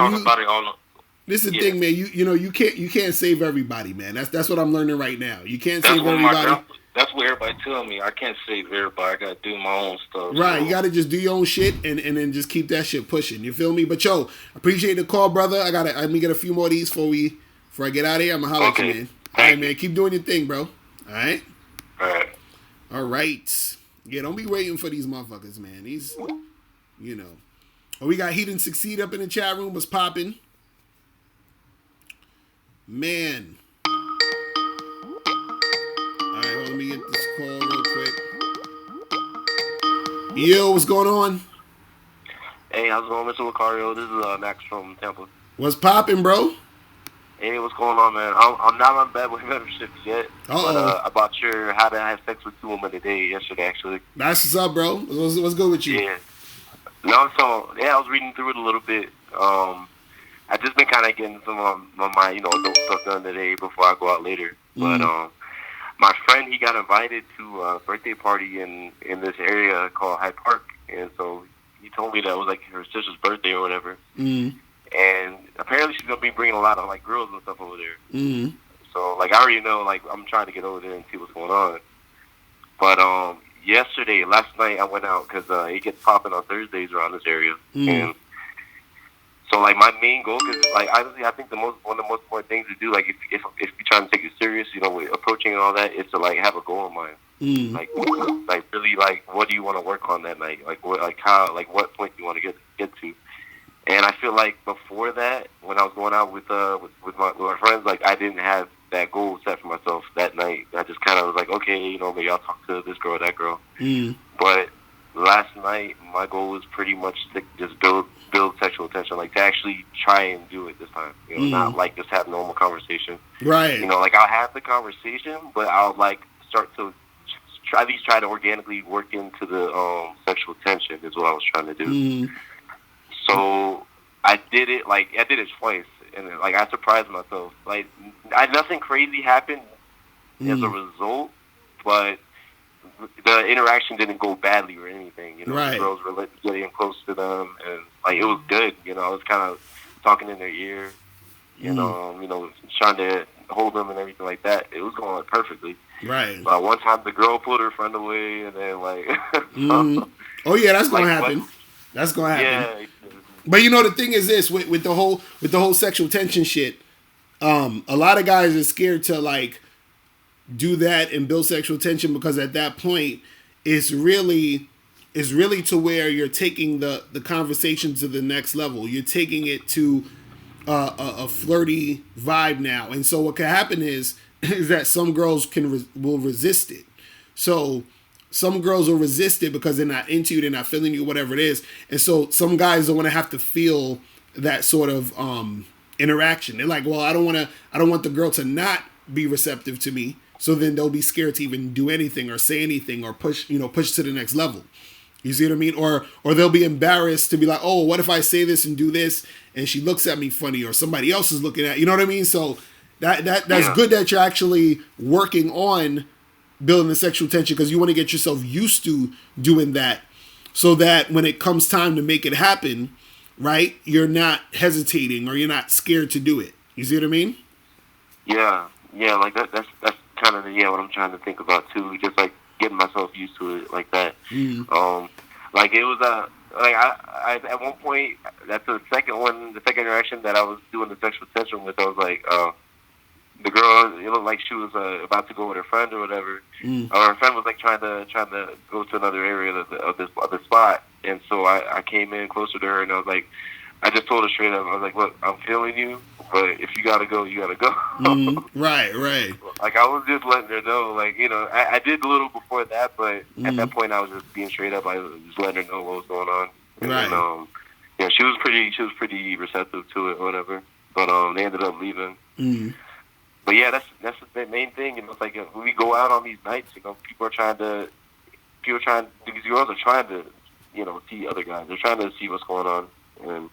This is the thing, man. You can't save everybody, man. That's what I'm learning right now. You can't save everybody. That's what everybody tell me. I can't save everybody. I gotta do my own stuff. Right, so. You gotta just do your own shit and then just keep that shit pushing. You feel me? But yo, appreciate the call, brother. Let me get a few more of these before I get out of here. I'm gonna holler at you, man. All right, man. Keep doing your thing, bro. All right. All right. Yeah, don't be waiting for these motherfuckers, man. These, Oh, we got Heat and Succeed up in the chat room. Was popping. Man. Alright, let me get this call real quick. Yo, what's going on? Hey, how's it going, Mr. Locario? This is Max from Tampa. What's popping, bro? Hey, what's going on, man? I'm not on bed with memberships yet. But about your how to have sex with 2 women a day yesterday, actually. That's what's up, bro. What's good with you? Yeah. No, so, I was reading through it a little bit. I just been kind of getting some of my, adult stuff done today before I go out later. But, my friend, he got invited to a birthday party in this area called Hyde Park. And so he told me that it was like her sister's birthday or whatever. And apparently she's going to be bringing a lot of, like, girls and stuff over there. So, like, I already know, like, I'm trying to get over there and see what's going on. But last night, I went out because it gets popping on Thursdays around this area. And so, like, my main goal, because, like, honestly, I think one of the most important things to do, like, if you're trying to take it serious, with approaching and all that, is to, like, have a goal in mind. Like really, like, what do you want to work on that night? Like, what point do you want to get to? And I feel like before that, when I was going out with my friends, like, I didn't have that goal set for myself that night. I just kind of was like, okay, you know, maybe I'll talk to this girl or that girl. But last night, my goal was pretty much to just build sexual tension, like to actually try and do it this time. You know, not like just have normal conversation. Right. You know, like I'll have the conversation, but I'll like start to at least try to organically work into the sexual tension is what I was trying to do. So I did it twice, and like I surprised myself. Like nothing crazy happened as a result, but the interaction didn't go badly or anything. You know, the girls were getting close to them, and like it was good. You know, I was kind of talking in their ear. You know, trying to hold them and everything like that. It was going perfectly. Right. But one time the girl pulled her friend away, and then like, oh yeah, that's gonna happen. What? That's gonna happen. Yeah. But you know, the thing is this with the whole sexual tension shit. A lot of guys are scared to like do that and build sexual tension because at that point, it's really to where you're taking the conversation to the next level. You're taking it to a flirty vibe now, and so what can happen is that some girls will resist it. So some girls will resist it because they're not into you, they're not feeling you, whatever it is. And so some guys don't want to have to feel that sort of interaction. They're like, well, I don't want the girl to not be receptive to me. So then they'll be scared to even do anything or say anything or push to the next level. You see what I mean? Or they'll be embarrassed to be like, oh, what if I say this and do this and she looks at me funny or somebody else is looking at, you know what I mean? So that's good that you're actually working on building the sexual tension because you want to get yourself used to doing that so that when it comes time to make it happen, right, you're not hesitating or you're not scared to do it. You see what I mean? Yeah, like that's kind of what I'm trying to think about too. Just like getting myself used to it like that. Like it was like I at one point, that's the second interaction that I was doing the sexual tension with. I was like, the girl, it looked like she was about to go with her friend or whatever. Or her friend was like trying to go to another area of this other spot, and so I came in closer to her and I was like, I just told her straight up, I was like, look, I'm feeling you, but if you gotta go, you gotta go. Right. Like I was just letting her know, like, you know, I did a little before that, but at that point I was just being straight up. I was just letting her know what was going on. Right. And, yeah, she was pretty receptive to it, or whatever. But they ended up leaving. But yeah, that's the main thing. You know, it's like when we go out on these nights, you know, these girls are trying to, you know, see other guys. They're trying to see what's going on, and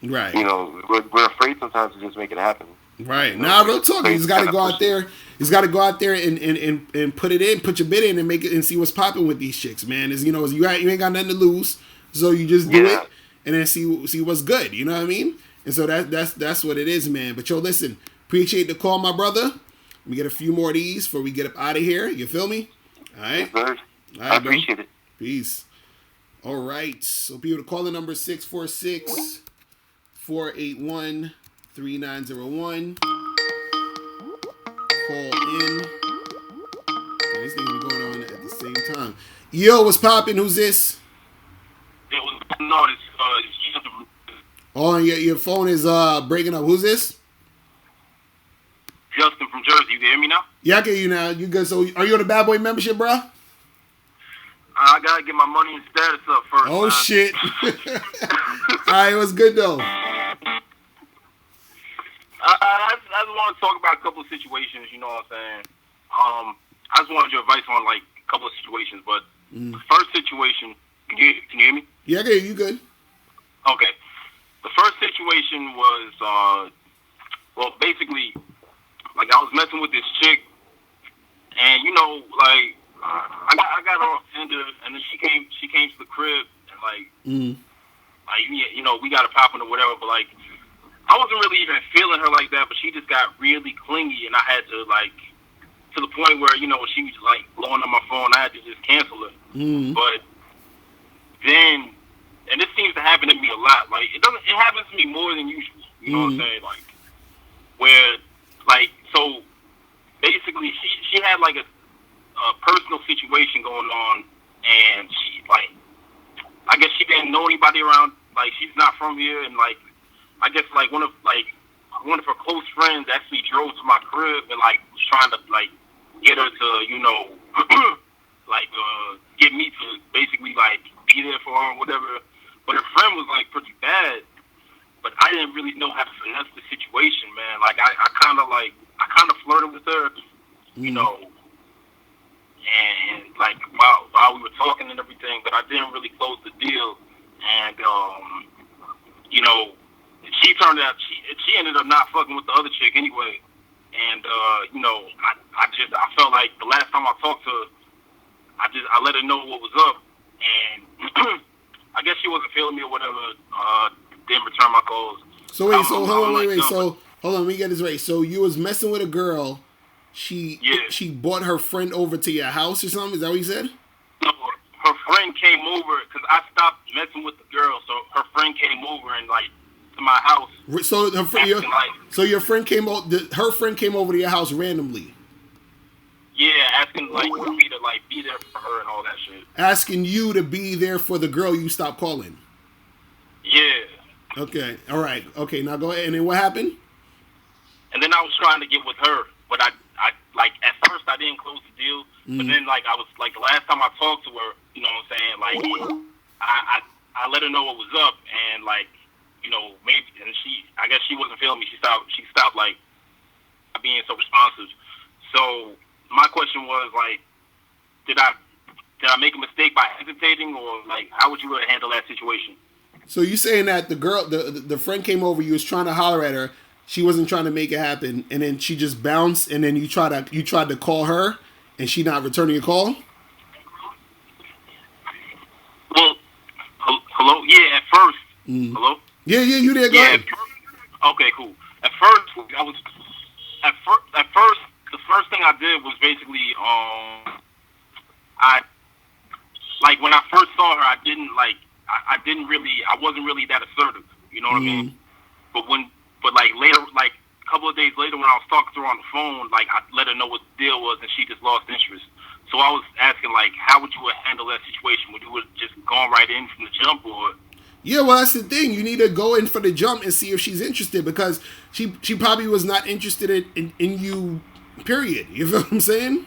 you know, we're afraid sometimes to just make it happen. Right. You know, nah, real talk. You just got to go out there. You got to go out there and put it in, put your bid in, and make it and see what's popping with these chicks, man. Is you ain't got nothing to lose, so you just do it and then see what's good. You know what I mean? And so that's what it is, man. But yo, listen. Appreciate the call, my brother. Let me get a few more of these before we get up out of here. You feel me? All right. All right, I appreciate it. Peace. All right. So people to call the number 646-481-3901. Call in. Okay, these things be going on at the same time. Yo, what's poppin'? Who's this? Oh, your phone is breaking up. Who's this? Justin from Jersey. You can hear me now? Yeah, I can hear you now. You good? So, are you on the Bad Boy membership, bro? I gotta get my money and status up first. Oh, man. Shit. All right, what's good, though? I just want to talk about a couple of situations, you know what I'm saying? I just wanted your advice on, like, a couple of situations, but the first situation, can you hear me? Yeah, I can hear you. Good. Okay. The first situation was, well, basically, like, I was messing with this chick, and, you know, like, I got her on Tinder, and then she came to the crib, and, like, you know, we got it popping or whatever, but, like, I wasn't really even feeling her like that, but she just got really clingy, and I had to, like, to the point where, you know, she was, like, blowing up my phone, I had to just cancel her. But then, and this seems to happen to me a lot, like, it happens to me more than usual, you know what I'm saying, like, where, like, so basically she had like a personal situation going on, and she, like, I guess she didn't know anybody around, like, she's not from here, and like I guess like one of like one of her close friends actually drove to my crib and like was trying to like get her to, you know, like get me to basically like be there for her or whatever. But her friend was like pretty bad. But I didn't really know how to finesse the situation, man. Like I kind of flirted with her, you know, and like while we were talking and everything, but I didn't really close the deal. And you know, she turned out she ended up not fucking with the other chick anyway. And you know, I felt like the last time I talked to her, I let her know what was up, and I guess she wasn't feeling me or whatever. Didn't return my calls. So wait, hold on. So hold on, let me get this right. So you was messing with a girl. She brought her friend over to your house or something. Is that what you said? No, her friend came over because I stopped messing with the girl. So her friend came over and like to my house. So your friend came over. Her friend came over to your house randomly. Yeah, asking like for me to like be there for her and all that shit. Asking you to be there for the girl you stopped calling. Yeah. Okay. All right. Okay. Now go ahead. And then what happened? And then I was trying to get with her, but I like at first I didn't close the deal, but then like I was like the last time I talked to her, you know what I'm saying? Like I let her know what was up, and like you know maybe and I guess she wasn't feeling me. She stopped like being so responsive. So my question was like, did I make a mistake by hesitating, or like how would you handle that situation? So you saying that the girl, the friend came over, you was trying to holler at her, she wasn't trying to make it happen, and then she just bounced, and then you tried to call her, and she not returning your call? Well, hello, yeah, at first, hello, yeah, you there? Go ahead. Okay, cool. At first, the first thing I did was basically, I like when I first saw her, I wasn't really that assertive, you know what I mean? But like later, like a couple of days later, when I was talking to her on the phone, like I let her know what the deal was, and she just lost interest. So I was asking, like, how would you handle that situation? Would you have just gone right in from the jump, or? Yeah, well, that's the thing. You need to go in for the jump and see if she's interested, because she probably was not interested in you, period. You feel what I'm saying?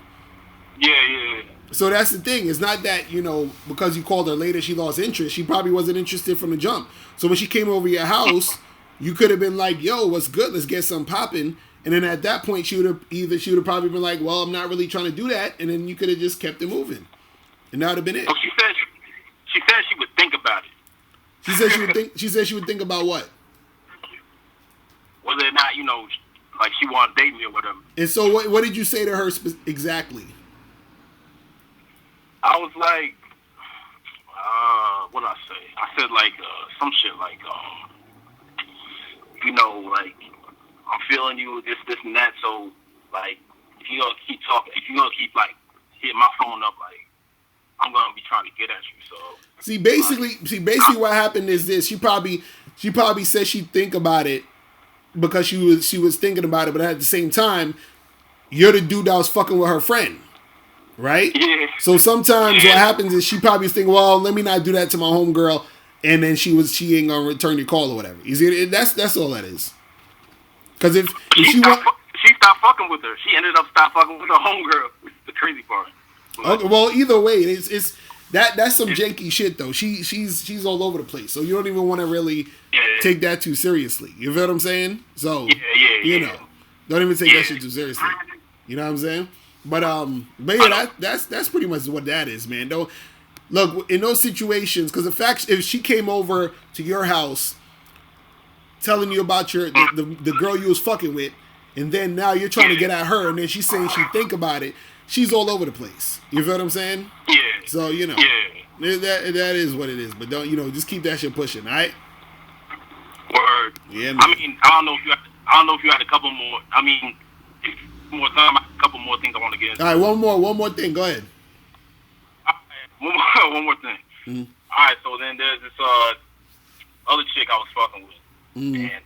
Yeah. So that's the thing. It's not that, you know, because you called her later, she lost interest. She probably wasn't interested from the jump. So when she came over your house, you could have been like, yo, what's good? Let's get something popping. And then at that point, she would have probably been like, well, I'm not really trying to do that. And then you could have just kept it moving. And that would have been it. Oh, she said she would think about it. She said she would think about what? Whether or not, you know, like she wanted to date me or whatever. And so what did you say to her exactly? I was like, what did I say? I said like some shit like, you know, like I'm feeling you, this and that. So like, if you gonna keep talking, if you gonna keep like hitting my phone up, like I'm gonna be trying to get at you. So basically, what happened is this: she probably said she'd think about it because she was thinking about it, but at the same time, you're the dude that was fucking with her friend. Right? Yeah. So sometimes what happens is she probably think, well, let me not do that to my homegirl, and then she ain't gonna return your call or whatever. You see, that's all that is. Because if she stopped fucking with her, she ended up stopped fucking with her homegirl. Which is the crazy part. Okay, well, either way, it's that's some janky shit though. She's all over the place, so you don't even want to really take that too seriously. You feel what I'm saying? So you know, don't even take that shit too seriously. You know what I'm saying? But yeah, that's pretty much what that is, man. Don't look in those situations, because the fact, if she came over to your house telling you about the girl you was fucking with, and then now you're trying to get at her, and then she's saying she think about it, she's all over the place. You feel what I'm saying? Yeah. So you know, that is what it is. But don't, you know, just keep that shit pushing, all right? Word. Yeah, man. I mean, I don't know if you had a couple more. I mean, more time, a couple more things I want to get into. All right, one more thing. Go ahead. All right, one more thing. Mm-hmm. All right, so then there's this other chick I was fucking with, and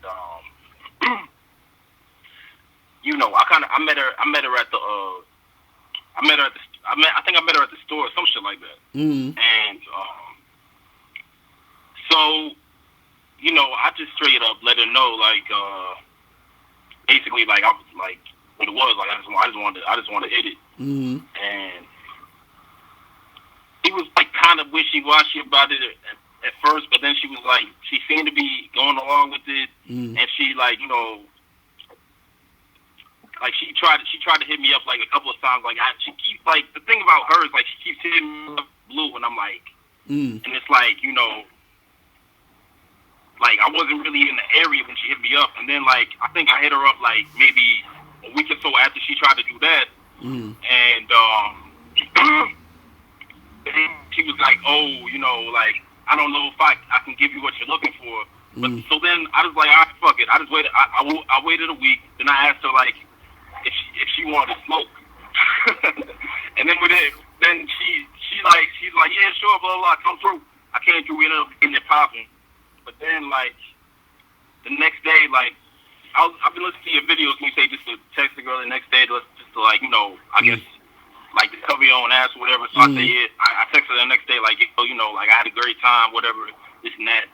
you know, I met her at the I think I met her at the store or some shit like that. And so, you know, I just straight up let her know, like, basically like I was like what it was like I just wanted to hit it, and he was like kind of wishy washy about it at first, but then she was like she seemed to be going along with it, and she like like she tried to hit me up like a couple of times. Like she keeps like the thing about her is like she keeps hitting me up blue, and I'm like, and it's like like I wasn't really in the area when she hit me up, and then like I think I hit her up like maybe a week or so after she tried to do that, and she was like, oh, like I don't know if I can give you what you're looking for. But so then I was like, all right, fuck it. I just waited. I waited a week. Then I asked her like if she wanted to smoke, and then then she's like, yeah, sure, blah blah, come through. I came through. We ended up getting it popping. But then like the next day, like I've been listening to your videos when you say just to text the girl the next day, just to like I guess like to cover your own ass or whatever. So I say yeah. I texted her the next day like like I had a great time, whatever, this and that.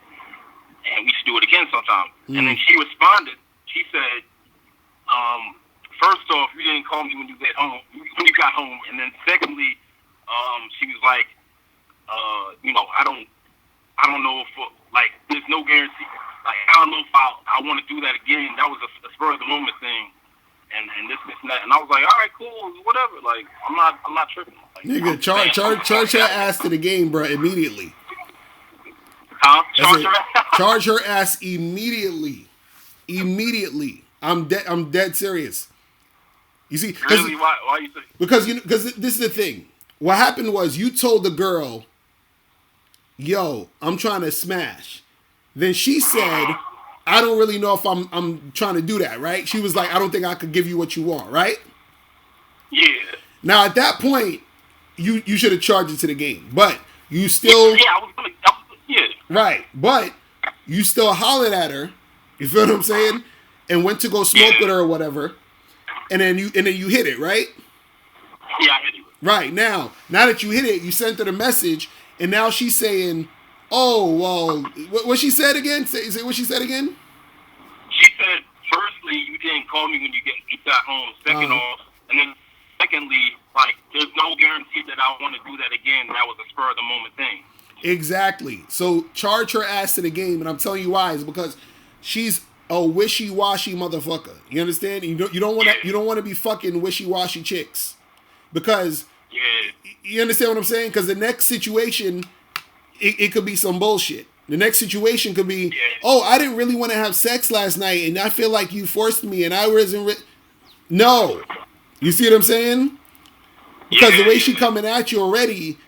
And we should do it again sometime. And then she responded. She said, first off, you didn't call me when you got home. And then secondly, she was like, I don't know if like there's no guarantee. Like I don't know if I want to do that again. That was a spur of the moment thing. And this and that. And I was like, all right, cool, whatever. Like I'm not tripping. Like, nigga, charge her ass to the game, bro, immediately. Huh? Charge her ass immediately. I'm dead serious. You see, really? Why you think? Because this is the thing. What happened was you told the girl, "Yo, I'm trying to smash." Then she said, "I don't really know if I'm trying to do that." Right? She was like, "I don't think I could give you what you want." Right? Yeah. Now at that point, you should have charged it to the game, but you still Yeah. Right, but you still hollered at her. You feel what I'm saying? And went to go smoke with her or whatever, and then you hit it, right? Yeah, I hit it. Right, now that you hit it, you sent her the message, and now she's saying, "Oh, well, what she said again? Say what she said again." She said, "Firstly, you didn't call me when you got home. Second off, and then secondly, like there's no guarantee that I want to do that again. That was a spur of the moment thing." Exactly. So charge her ass to the game, and I'm telling you why. Is because she's a wishy-washy motherfucker. You understand? You don't want to be fucking wishy-washy chicks, because you understand what I'm saying? Because the next situation, it could be some bullshit. The next situation could be, oh, I didn't really want to have sex last night, and I feel like you forced me, and I wasn't. No, you see what I'm saying? Because the way she coming at you already.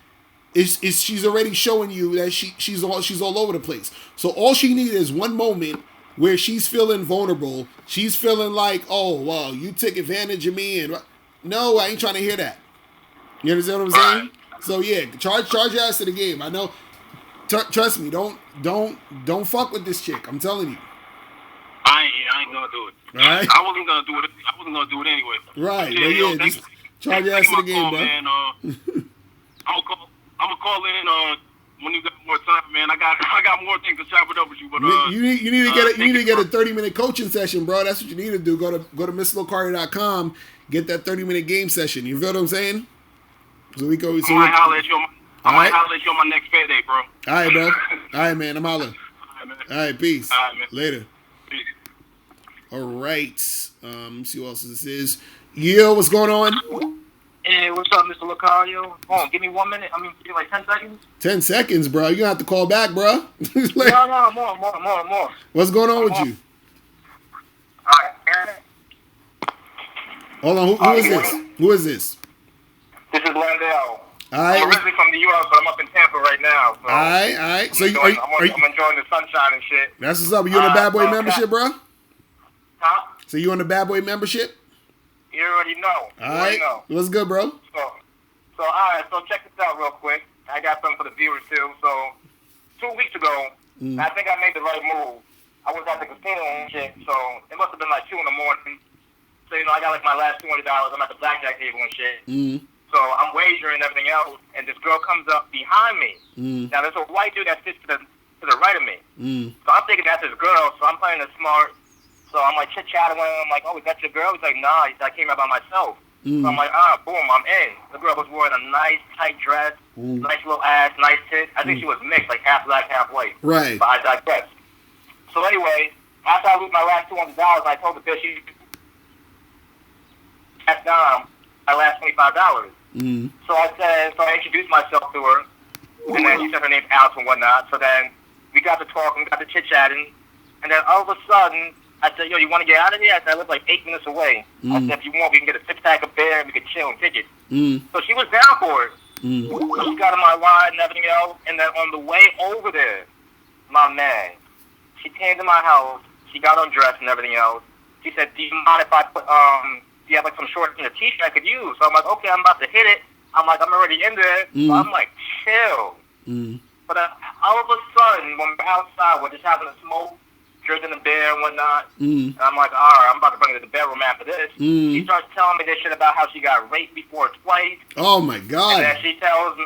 Is she's already showing you that she's all over the place. So all she needs is one moment where she's feeling vulnerable. She's feeling like, oh, well, you took advantage of me, and no, I ain't trying to hear that. You understand what I'm saying? So yeah, charge your ass to the game. I know. Trust me, don't fuck with this chick. I'm telling you. I ain't gonna do it. All right. I wasn't gonna do it anyway. Right. Yeah, just charge your ass to the game, bro. Man, I'm gonna call in when you got more time, man. I got more things to chop it up with you, but you need to get a 30-minute coaching session, bro. That's what you need to do. Go to MrLocario.com, get that 30-minute game session. You feel what I'm saying? So we go. I might holler at you on my next payday, bro. All right, bro. All right, man. I'm hollering. All right, peace. All right, man. Later. Peace. All right. See what else this is. Yo, what's going on? Hey, what's up, Mr. Locario? Hold on, give me 1 minute. Give me like 10 seconds. 10 seconds, bro. You're going to have to call back, bro. Like, no, more. What's going on with you? All right. Hold on. Who is this? Who is this? This is Landell. All right. I'm originally from the U.S., but I'm up in Tampa right now. So all right. So I'm enjoying the sunshine and shit. That's what's up. You on the Bad Boy membership, bro? Huh? So you on the Bad Boy membership? You already know. All right. What's good, bro? So all right. So check this out real quick. I got something for the viewers too. So 2 weeks ago, I think I made the right move. I was at the casino and shit. So it must have been like 2 in the morning. So I got like my last $200. I'm at the blackjack table and shit. So I'm wagering and everything else, and this girl comes up behind me. Now there's a white dude that sits to the right of me. So I'm thinking that's his girl. So I'm playing it smart. So I'm like chit-chatting with him. I'm like, oh, is that your girl? He's like, nah. He said, I came out by myself. Mm. So I'm like, boom, I'm in. The girl was wearing a nice, tight dress, nice little ass, nice tits. I think she was mixed, like half black, half white. Right. But I digress. So anyway, after I lose my last $200, I told the bitch, at my last $25. Mm. So I introduced myself to her, and then she said her name's Alice and whatnot. So then we got to talking, got to chit-chatting, and then all of a sudden, I said, yo, you want to get out of here? I said, I live like 8 minutes away. I said, if you want, we can get a six-pack of beer, and we can chill and kick it. So she was down for it. So she got in my ride and everything else, and then on the way over there, my man, she came to my house, she got undressed and everything else. She said, do you mind if I put, do you have like some shorts and a t-shirt I could use? So I'm like, okay, I'm about to hit it. I'm like, I'm already in there. So I'm like, chill. But all of a sudden, when we're outside, we're just having a smoke, drinking a beer and whatnot. And I'm like, all right, I'm about to bring her to the bedroom after this. She starts telling me this shit about how she got raped before twice. Oh my God. And then she tells me,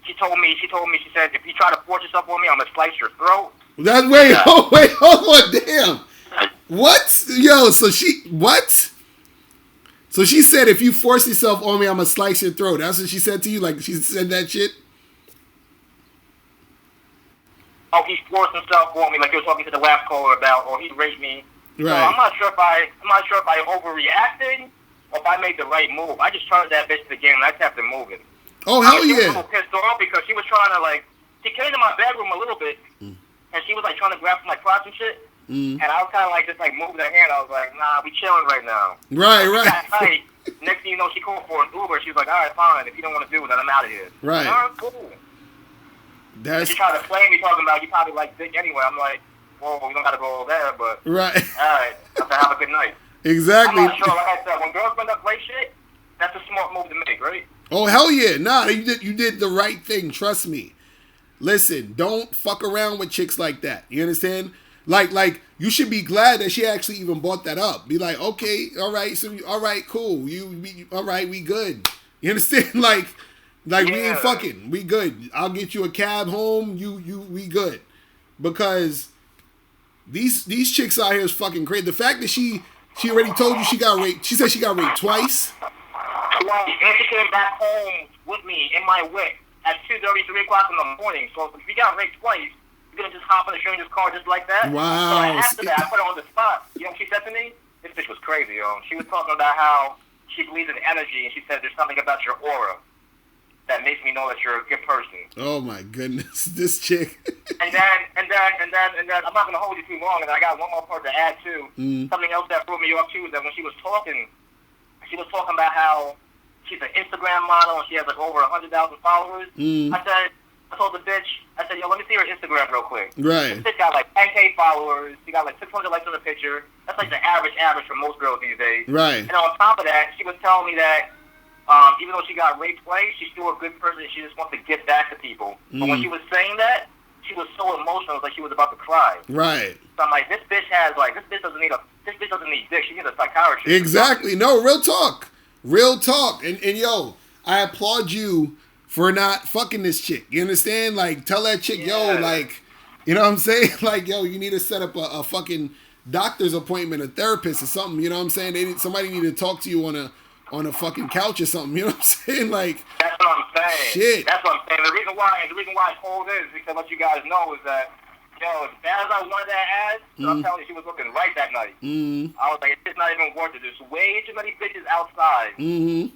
she said, if you try to force yourself on me, I'm gonna slice your throat. Hold on, damn. What? Yo, so what? So she said, if you force yourself on me, I'm gonna slice your throat. That's what she said to you? Like, she said that shit? Oh, he forced himself on me, like he was talking to the last caller about, or he raped me. Right. So I'm not sure if I overreacted or if I made the right move. I just turned that bitch to the game and I kept it moving. Oh, hell She was a yeah. little pissed off because she was trying to, like, she came to my bedroom a little bit, and she was, like, trying to grab some, like, crotch and shit. And I was kind of, like, just, like, moving her hand. I was like, nah, we chilling right now. Right. That night, next thing you know, she called for an Uber. She was like, all right, fine. If you don't want to do it, then I'm out of here. Right. All right, cool. That's She tried to play me talking about you probably like dick anyway. I'm like, whoa, we don't got to go over there, but right. All right, have a good night. Exactly. I'm not sure. Like I said, when girls bring up great shit, that's a smart move to make, right? Oh, hell yeah. Nah, you did the right thing. Trust me. Listen, don't fuck around with chicks like that. You understand? Like you should be glad that she actually even brought that up. Be like, okay, all right, cool. All right, we good. You understand? Like we ain't fucking. We good. I'll get you a cab home. We good. Because these chicks out here is fucking crazy. The fact that she already told you she got raped. She said she got raped twice. Twice. And she came back home with me in my whip at 2:30, 3 o'clock in the morning. So if we got raped twice, you're gonna just hop in a stranger's car just like that? Wow. So after that, I put her on the spot. You know what she said to me? This bitch was crazy, yo. She was talking about how she believes in energy, and she said there's something about your aura that makes me know that you're a good person. Oh my goodness, this chick. and then I'm not gonna hold you too long, and I got one more part to add too. Something else that threw me off too is that when she was talking about how she's an Instagram model and she has like over 100,000 followers. I told the bitch, I said, yo, let me see her Instagram real quick. Right. This bitch got like 10K followers. She got like 600 likes on the picture. That's like the average for most girls these days. Right. And on top of that, she was telling me that even though she got raped twice, she's still a good person. She just wants to give back to people. But when she was saying that, she was so emotional, it was like she was about to cry. Right. So I'm like, this bitch doesn't need dick. She needs a psychiatrist. Exactly. No, real talk. And yo, I applaud you for not fucking this chick. You understand? Like, tell that chick, yo, like, you know what I'm saying? Like, yo, you need to set up a fucking doctor's appointment, a therapist or something. You know what I'm saying? Somebody need to talk to you on a fucking couch or something. You know what I'm saying? Like, that's what I'm saying. Shit. That's what I'm saying. The reason why I told this is because what you guys know is that, yo, as bad as I wanted that ass, I'm telling you, she was looking right that night. I was like, it's not even worth it. There's way too many bitches outside. You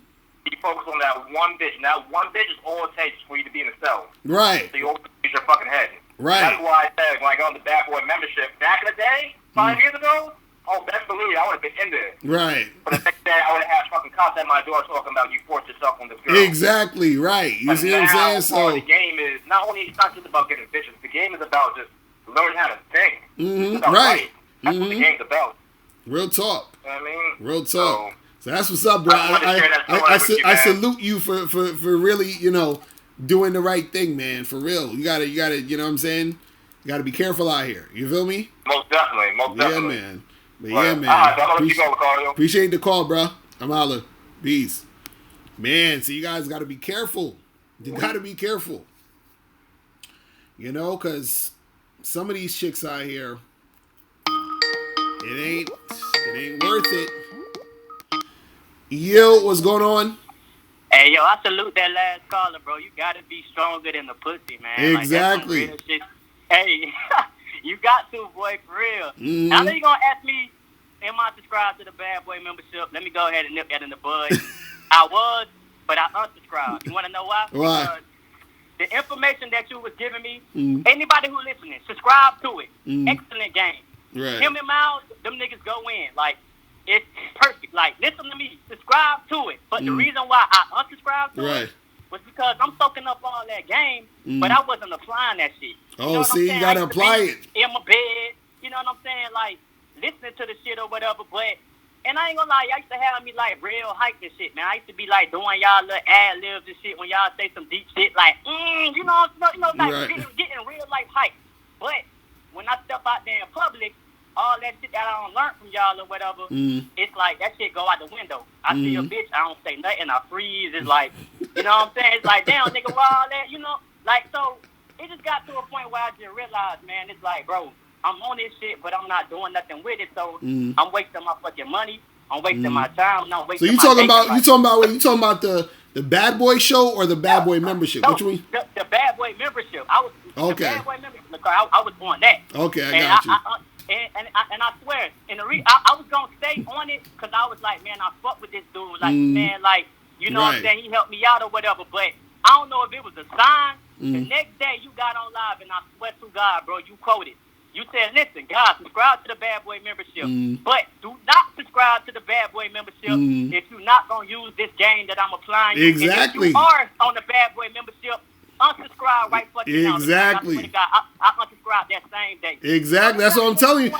focus on that one bitch. And that one bitch is all it takes for you to be in the cell. Right. So you always use your fucking head. Right. That's why I said when I got on the Bad Boy membership back in the day, 5 years ago, oh, best believe it, I would have been in there. Right. But the next day, I would have had fucking cops at my door talking about you forced yourself on this girl. Exactly, right. You see what I'm saying? So the game is not just about getting bitches. The game is about just learning how to think. It's about right. That's what the game's about. Real talk. You know what I mean? Real talk. So that's what's up, bro. I salute you for really, you know, doing the right thing, man. For real. You gotta, you know what I'm saying? You gotta be careful out here. You feel me? Most definitely. Yeah, man. But right. yeah, man. All right, I'll let you go, Locario. Appreciate the call, bro. I'm holla. Peace. Man, so you guys gotta be careful. You gotta be careful. You know, because some of these chicks out here, it ain't worth it. Yo, what's going on? Hey, yo, I salute that last caller, bro. You gotta be stronger than the pussy, man. Exactly. Like, that's some real shit. Hey, you got to, boy, for real. Mm-hmm. I know you're gonna ask me, am I subscribed to the Bad Boy membership? Let me go ahead and nip that in the bud. I was, but I unsubscribed. You wanna know why? Why? Because the information that you was giving me, anybody who listening, subscribe to it. Excellent game. Right. Him and Miles, them niggas go in. Like, it's perfect. Like, listen to me. Subscribe to it. But the reason why I unsubscribed to it was because I'm soaking up all that game, but I wasn't applying that shit. Oh, you know see, you gotta apply it. In my bed. You know what I'm saying? Like, listening to the shit or whatever. But, and I ain't gonna lie, y'all used to have me, like, real hype and shit, man. I used to be, like, doing y'all little ad-libs and shit when y'all say some deep shit, like, you know, like, getting real life hype. But when I step out there in public, all that shit that I don't learn from y'all or whatever, it's like that shit go out the window. I see a bitch, I don't say nothing, I freeze. It's like, you know what I'm saying? It's like, damn, nigga, why all that, you know? Like, so it just got to a point where I just realized, man, it's like, bro, I'm on this shit, but I'm not doing nothing with it. So I'm wasting my fucking money. I'm wasting my time. I'm wasting so you talking about the Bad Boy show or the Bad Boy membership? No, which one? The Bad Boy membership. The Bad Boy membership. I was on that. Okay, I got you. And I swear, I was gonna stay on it because I was like, man, I fuck with this dude, like man, like you know what I'm saying, he helped me out or whatever. But I don't know if it was a sign. The next day you got on live, and I swear to God, bro, you quoted. You said, listen, guys, subscribe to the Bad Boy membership, but do not subscribe to the Bad Boy membership if you're not gonna use this game that I'm applying. Exactly. And if you are on the Bad Boy membership, unsubscribe right fucking now. Exactly. I unsubscribed that same day. Exactly. That's what I'm telling you.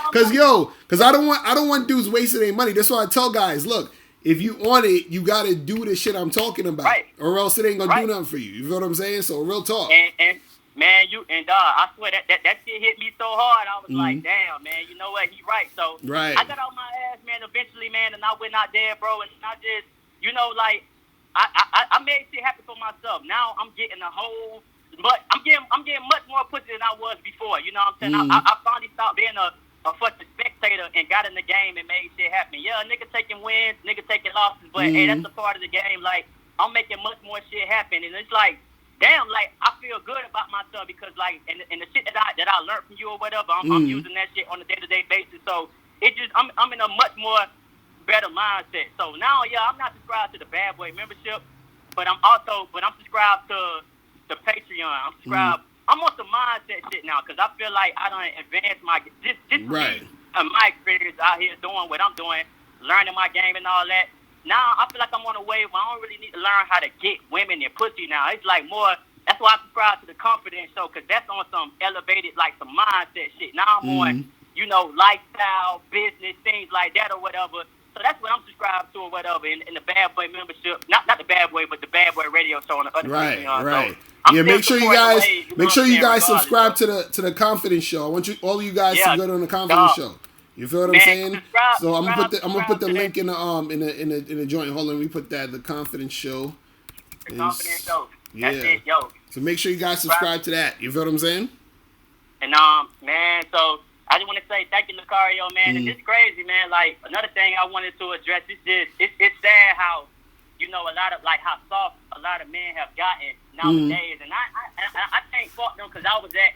Cause I don't want dudes wasting their money. That's why I tell guys, look, if you want it, you gotta do the shit I'm talking about, right, or else it ain't gonna do nothing for you. You feel what I'm saying? So real talk. And man, I swear that shit hit me so hard. I was like, damn, man, you know what? He right. So I got on my ass, man. Eventually, man, and I went out there, bro, and I just, you know, like. I made shit happen for myself. Now I'm getting but I'm getting much more pussy than I was before. You know what I'm saying? I finally stopped being a fucking spectator and got in the game and made shit happen. Yeah, nigga taking wins, nigga taking losses, but hey, that's a part of the game. Like, I'm making much more shit happen, and it's like, damn, like I feel good about myself because like, and the shit that I learned from you or whatever, I'm using that shit on a day-to-day basis. So it just I'm in a much more better mindset. So now, yeah, I'm not subscribed to the Bad Boy membership, but I'm subscribed to the Patreon. I'm subscribed. I'm on some mindset shit now because I feel like I don't advance my my experience out here doing what I'm doing, learning my game and all that. Now I feel like I'm on a wave where I don't really need to learn how to get women and pussy now. It's like more. That's why I subscribe to the Confidence Show because that's on some elevated, like some mindset shit. Now I'm on, you know, lifestyle, business, things like that or whatever. So that's what I'm subscribed to or whatever in the Bad Boy membership. Not the Bad Boy, but the Bad Boy radio show on the other Patreon. Right. So yeah, make sure you guys subscribe to the Confidence Show. I want all of you guys to go to the Confidence Show. You feel what I'm saying? So I'm gonna put the link in the joint. Hold on, let me put that the Confidence Show. The Confidence Show. Yeah. That's it, yo. So make sure you guys subscribe to that. You feel what I'm saying? And man, so I just want to say thank you, Locario, man. And it's crazy, man. Like, another thing I wanted to address is just, it's sad how, you know, a lot of, like, how soft a lot of men have gotten nowadays. And I can't fault them because I was at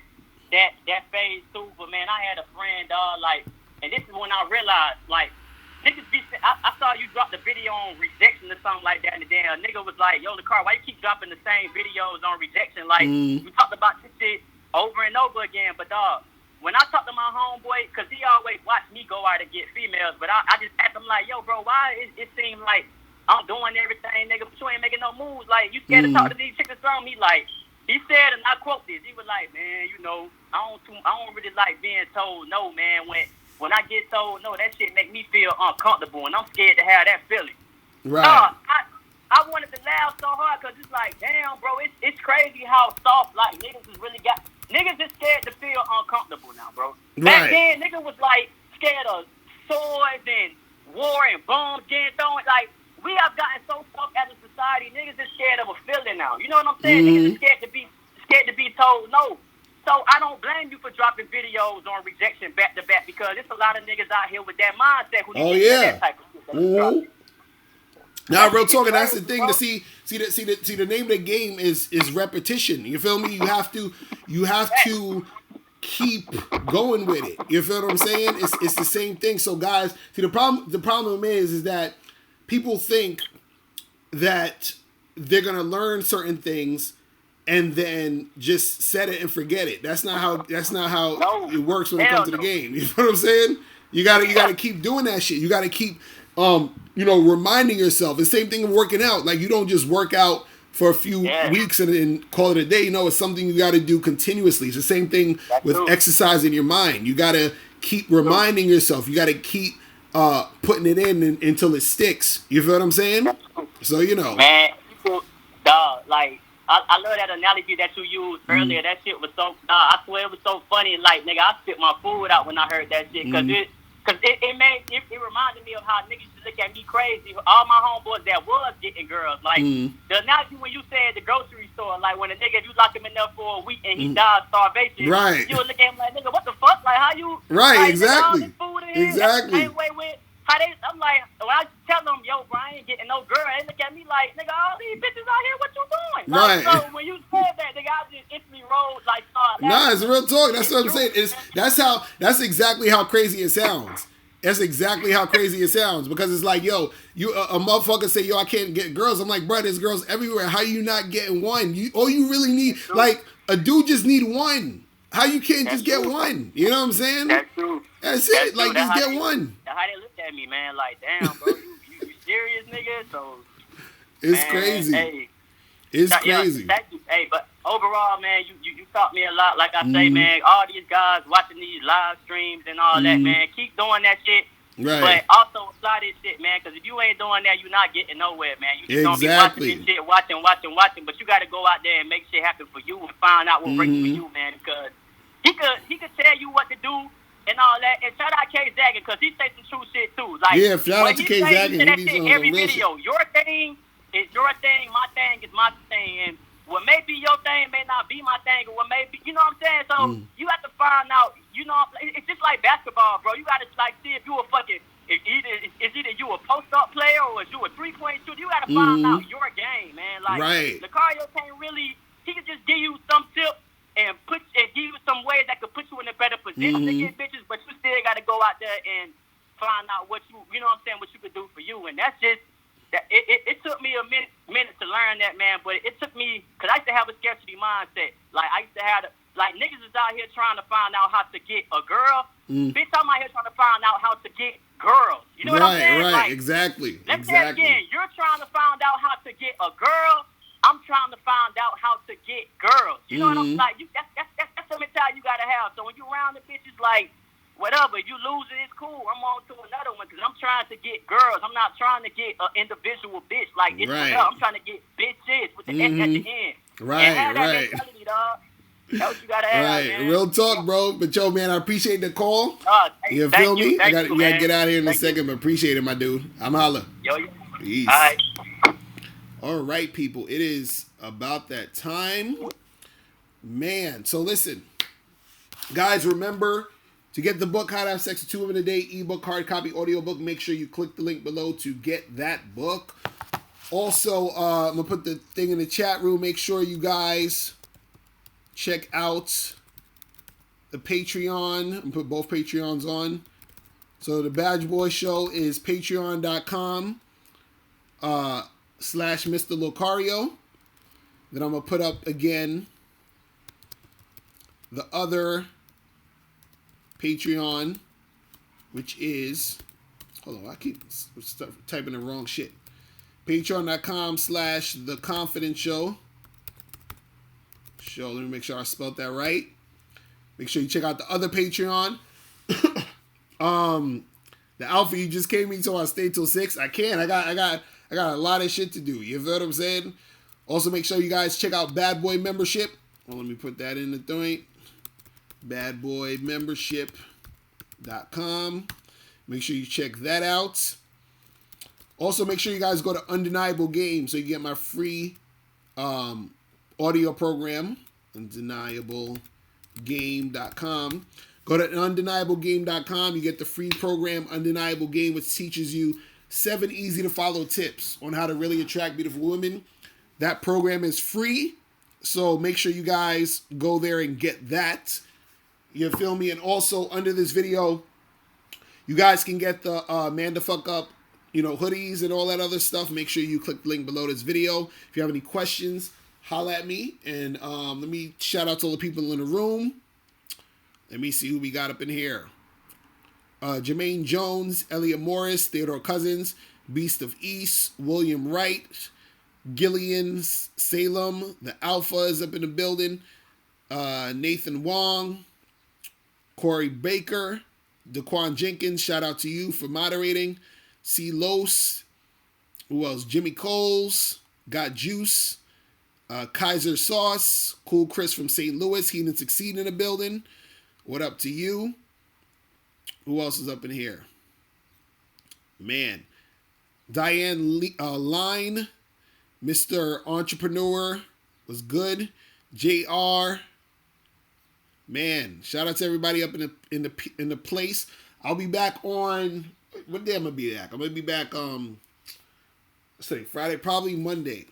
that phase too. But, man, I had a friend, like, and this is when I realized, like, niggas be, I saw you drop the video on rejection or something like that. And then a nigga was like, yo, Locario, why you keep dropping the same videos on rejection? Like, we talked about this shit over and over again. But, dog, when I talk to my homeboy, because he always watch me go out and get females, but I just ask him like, yo, bro, why it seems like I'm doing everything, nigga, but you ain't making no moves. Like, you scared to talk to these chicks or something? He said, and I quote this, he was like, man, you know, I don't really like being told no, man. When I get told no, that shit make me feel uncomfortable, and I'm scared to have that feeling. Right. I wanted to laugh so hard because it's like, damn, bro, it's crazy how soft, like, niggas has really got... Niggas is scared to feel uncomfortable now, bro. Back then, niggas was like scared of swords and war and bombs getting thrown. Like, we have gotten so soft as a society. Niggas is scared of a feeling now. You know what I'm saying? Niggas is scared to be told no. So I don't blame you for dropping videos on rejection back to back because there's a lot of niggas out here with that mindset who need to hear that type of shit. Mm-hmm. Now, real talk, and that's the thing to see the name of the game is repetition. You feel me? You have to keep going with it. You feel what I'm saying? It's the same thing. So guys, see the problem is that people think that they're gonna learn certain things and then just set it and forget it. That's not how it works when it comes to the game. You know what I'm saying? You gotta keep doing that shit. You gotta keep reminding yourself. The same thing with working out. Like you don't just work out for a few weeks and then call it a day. No, it's something you got to do continuously. It's the same thing with exercising your mind. You got to keep reminding yourself. You got to keep putting it in until it sticks. You feel what I'm saying? So, Man, people, dog, like, I love that analogy that you used earlier. That shit was so, I swear it was so funny. Like, nigga, I spit my food out when I heard that shit because it reminded me of how niggas used to look at me crazy. All my homeboys that was getting girls. Like, the analogy when you said the grocery store, like when a nigga, if you lock him in there for a week and he died of starvation, right? You would look at him like, nigga, what the fuck? Like, how you... Right, like, exactly. All this food in here, exactly. I'm like, when I tell them, yo, bro, I ain't getting no girl, they look at me like, nigga, all these bitches out here, what you doing? Like, right. So when you said that, nigga, I just instantly rolled, like, nah, it's real talk. That's what I'm saying. That's exactly how crazy it sounds. That's exactly how crazy it sounds because it's like, yo, a motherfucker say, yo, I can't get girls. I'm like, bro, there's girls everywhere. How you not getting one? All you really need, like, a dude just need one. How you can't just get one? You know what I'm saying? That's true. That's it. Like, just get one. That's how they look at me, man. Like, damn, bro, you serious, nigga? So it's crazy. Hey, it's crazy. Thank you. Hey, but overall, man, you taught me a lot. Like I say, man, all these guys watching these live streams and all that, man, keep doing that shit. Right. But also apply this shit, man, because if you ain't doing that, you're not getting nowhere, man. You just gonna be watching this shit, watching, but you got to go out there and make shit happen for you and find out what works for you, man, because he could tell you what to do and all that. And shout out K Zaggin because he say some true shit too. Like, yeah, shout out to K Zaggin. He be every video. Shit. Your thing is your thing. My thing is my thing. And what may be your thing may not be my thing. Or what may be, you know what I'm saying? So you have to find out. You know, it's just like basketball, bro. You got to like see if you a fucking. Either you a post-up player or is you a three-point shooter. You got to find out your game, man. Like, Locario can't really. He can just give you some tips and give you some ways that could put you in a better position to get bitches, but you still got to go out there and find out what you know what I'm saying, what you could do for you. And that's just, it took me a minute to learn that, man, but it took me, because I used to have a scarcity mindset. Like, I used to have, like, niggas is out here trying to find out how to get a girl. Bitch, I'm out here trying to find out how to get girls. You know what I'm saying? Right, like, exactly. Let's say it again. You're trying to find out how to get a girl. I'm trying to find out how to get girls. You know what I'm like? That's the mentality you gotta have. So when you around the bitches, like, whatever, you lose it, it's cool. I'm on to another one because I'm trying to get girls. I'm not trying to get an individual bitch. Like, it's I'm trying to get bitches with the S at the end. Right, and have that mentality, dog. That's what you gotta have, man. Real talk, bro. But yo, man, I appreciate the call. You feel me? I gotta get out of here in a second, but appreciate it, my dude. I'm holla. Yo, peace. All right. All right, people. It is about that time. Man, so listen. Guys, remember to get the book, How to Have Sex with 2 Women a Day, ebook, hard copy, audiobook. Make sure you click the link below to get that book. Also, I'm going to put the thing in the chat room. Make sure you guys check out the Patreon. I'm going to put both Patreons on. So the Badge Boy Show is patreon.com / Mr. Locario. Then I'm going to put up again the other Patreon, which is, hold on, I keep typing the wrong shit. Patreon.com / The Confident Show. Let me make sure I spelled that right. Make sure you check out the other Patreon. The Alpha, you just came in, so I stay till 6. I can't. I got a lot of shit to do. You feel what I'm saying? Also, make sure you guys check out Bad Boy Membership. Well, let me put that in the thing. badboymembership.com. Make sure you check that out. Also, make sure you guys go to Undeniable Games so you get my free audio program. Undeniable undeniablegame.com. Go to undeniablegame.com. You get the free program Undeniable Game, which teaches you 7 easy to follow tips on how to really attract beautiful women. That program is free, so make sure you guys go there and get that. You feel me? And also under this video, you guys can get the Man the Fuck Up, hoodies and all that other stuff. Make sure you click the link below this video. If you have any questions, holla at me. And let me shout out to all the people in the room. Let me see who we got up in here. Jermaine Jones, Elliot Morris, Theodore Cousins, Beast of East, William Wright, Gillian Salem, the Alpha is up in the building. Nathan Wong, Corey Baker, Daquan Jenkins, shout out to you for moderating. C. Los, who else? Jimmy Coles, Got Juice, Kaiser Sauce, Cool Chris from St. Louis, He Didn't Succeed in the building. What up to you? Who else is up in here? Man. Diane Line, Mr. Entrepreneur was good. JR. Man, shout out to everybody up in the place. I'll be back on what day I'm gonna be back? I'm gonna be back Friday, probably Monday.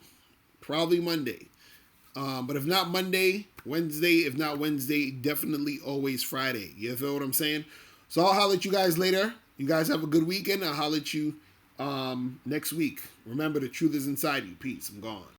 But if not Monday, Wednesday. If not Wednesday, definitely always Friday. You feel what I'm saying? So I'll holler at you guys later. You guys have a good weekend. I'll holler at you next week. Remember, the truth is inside you. Peace. I'm gone.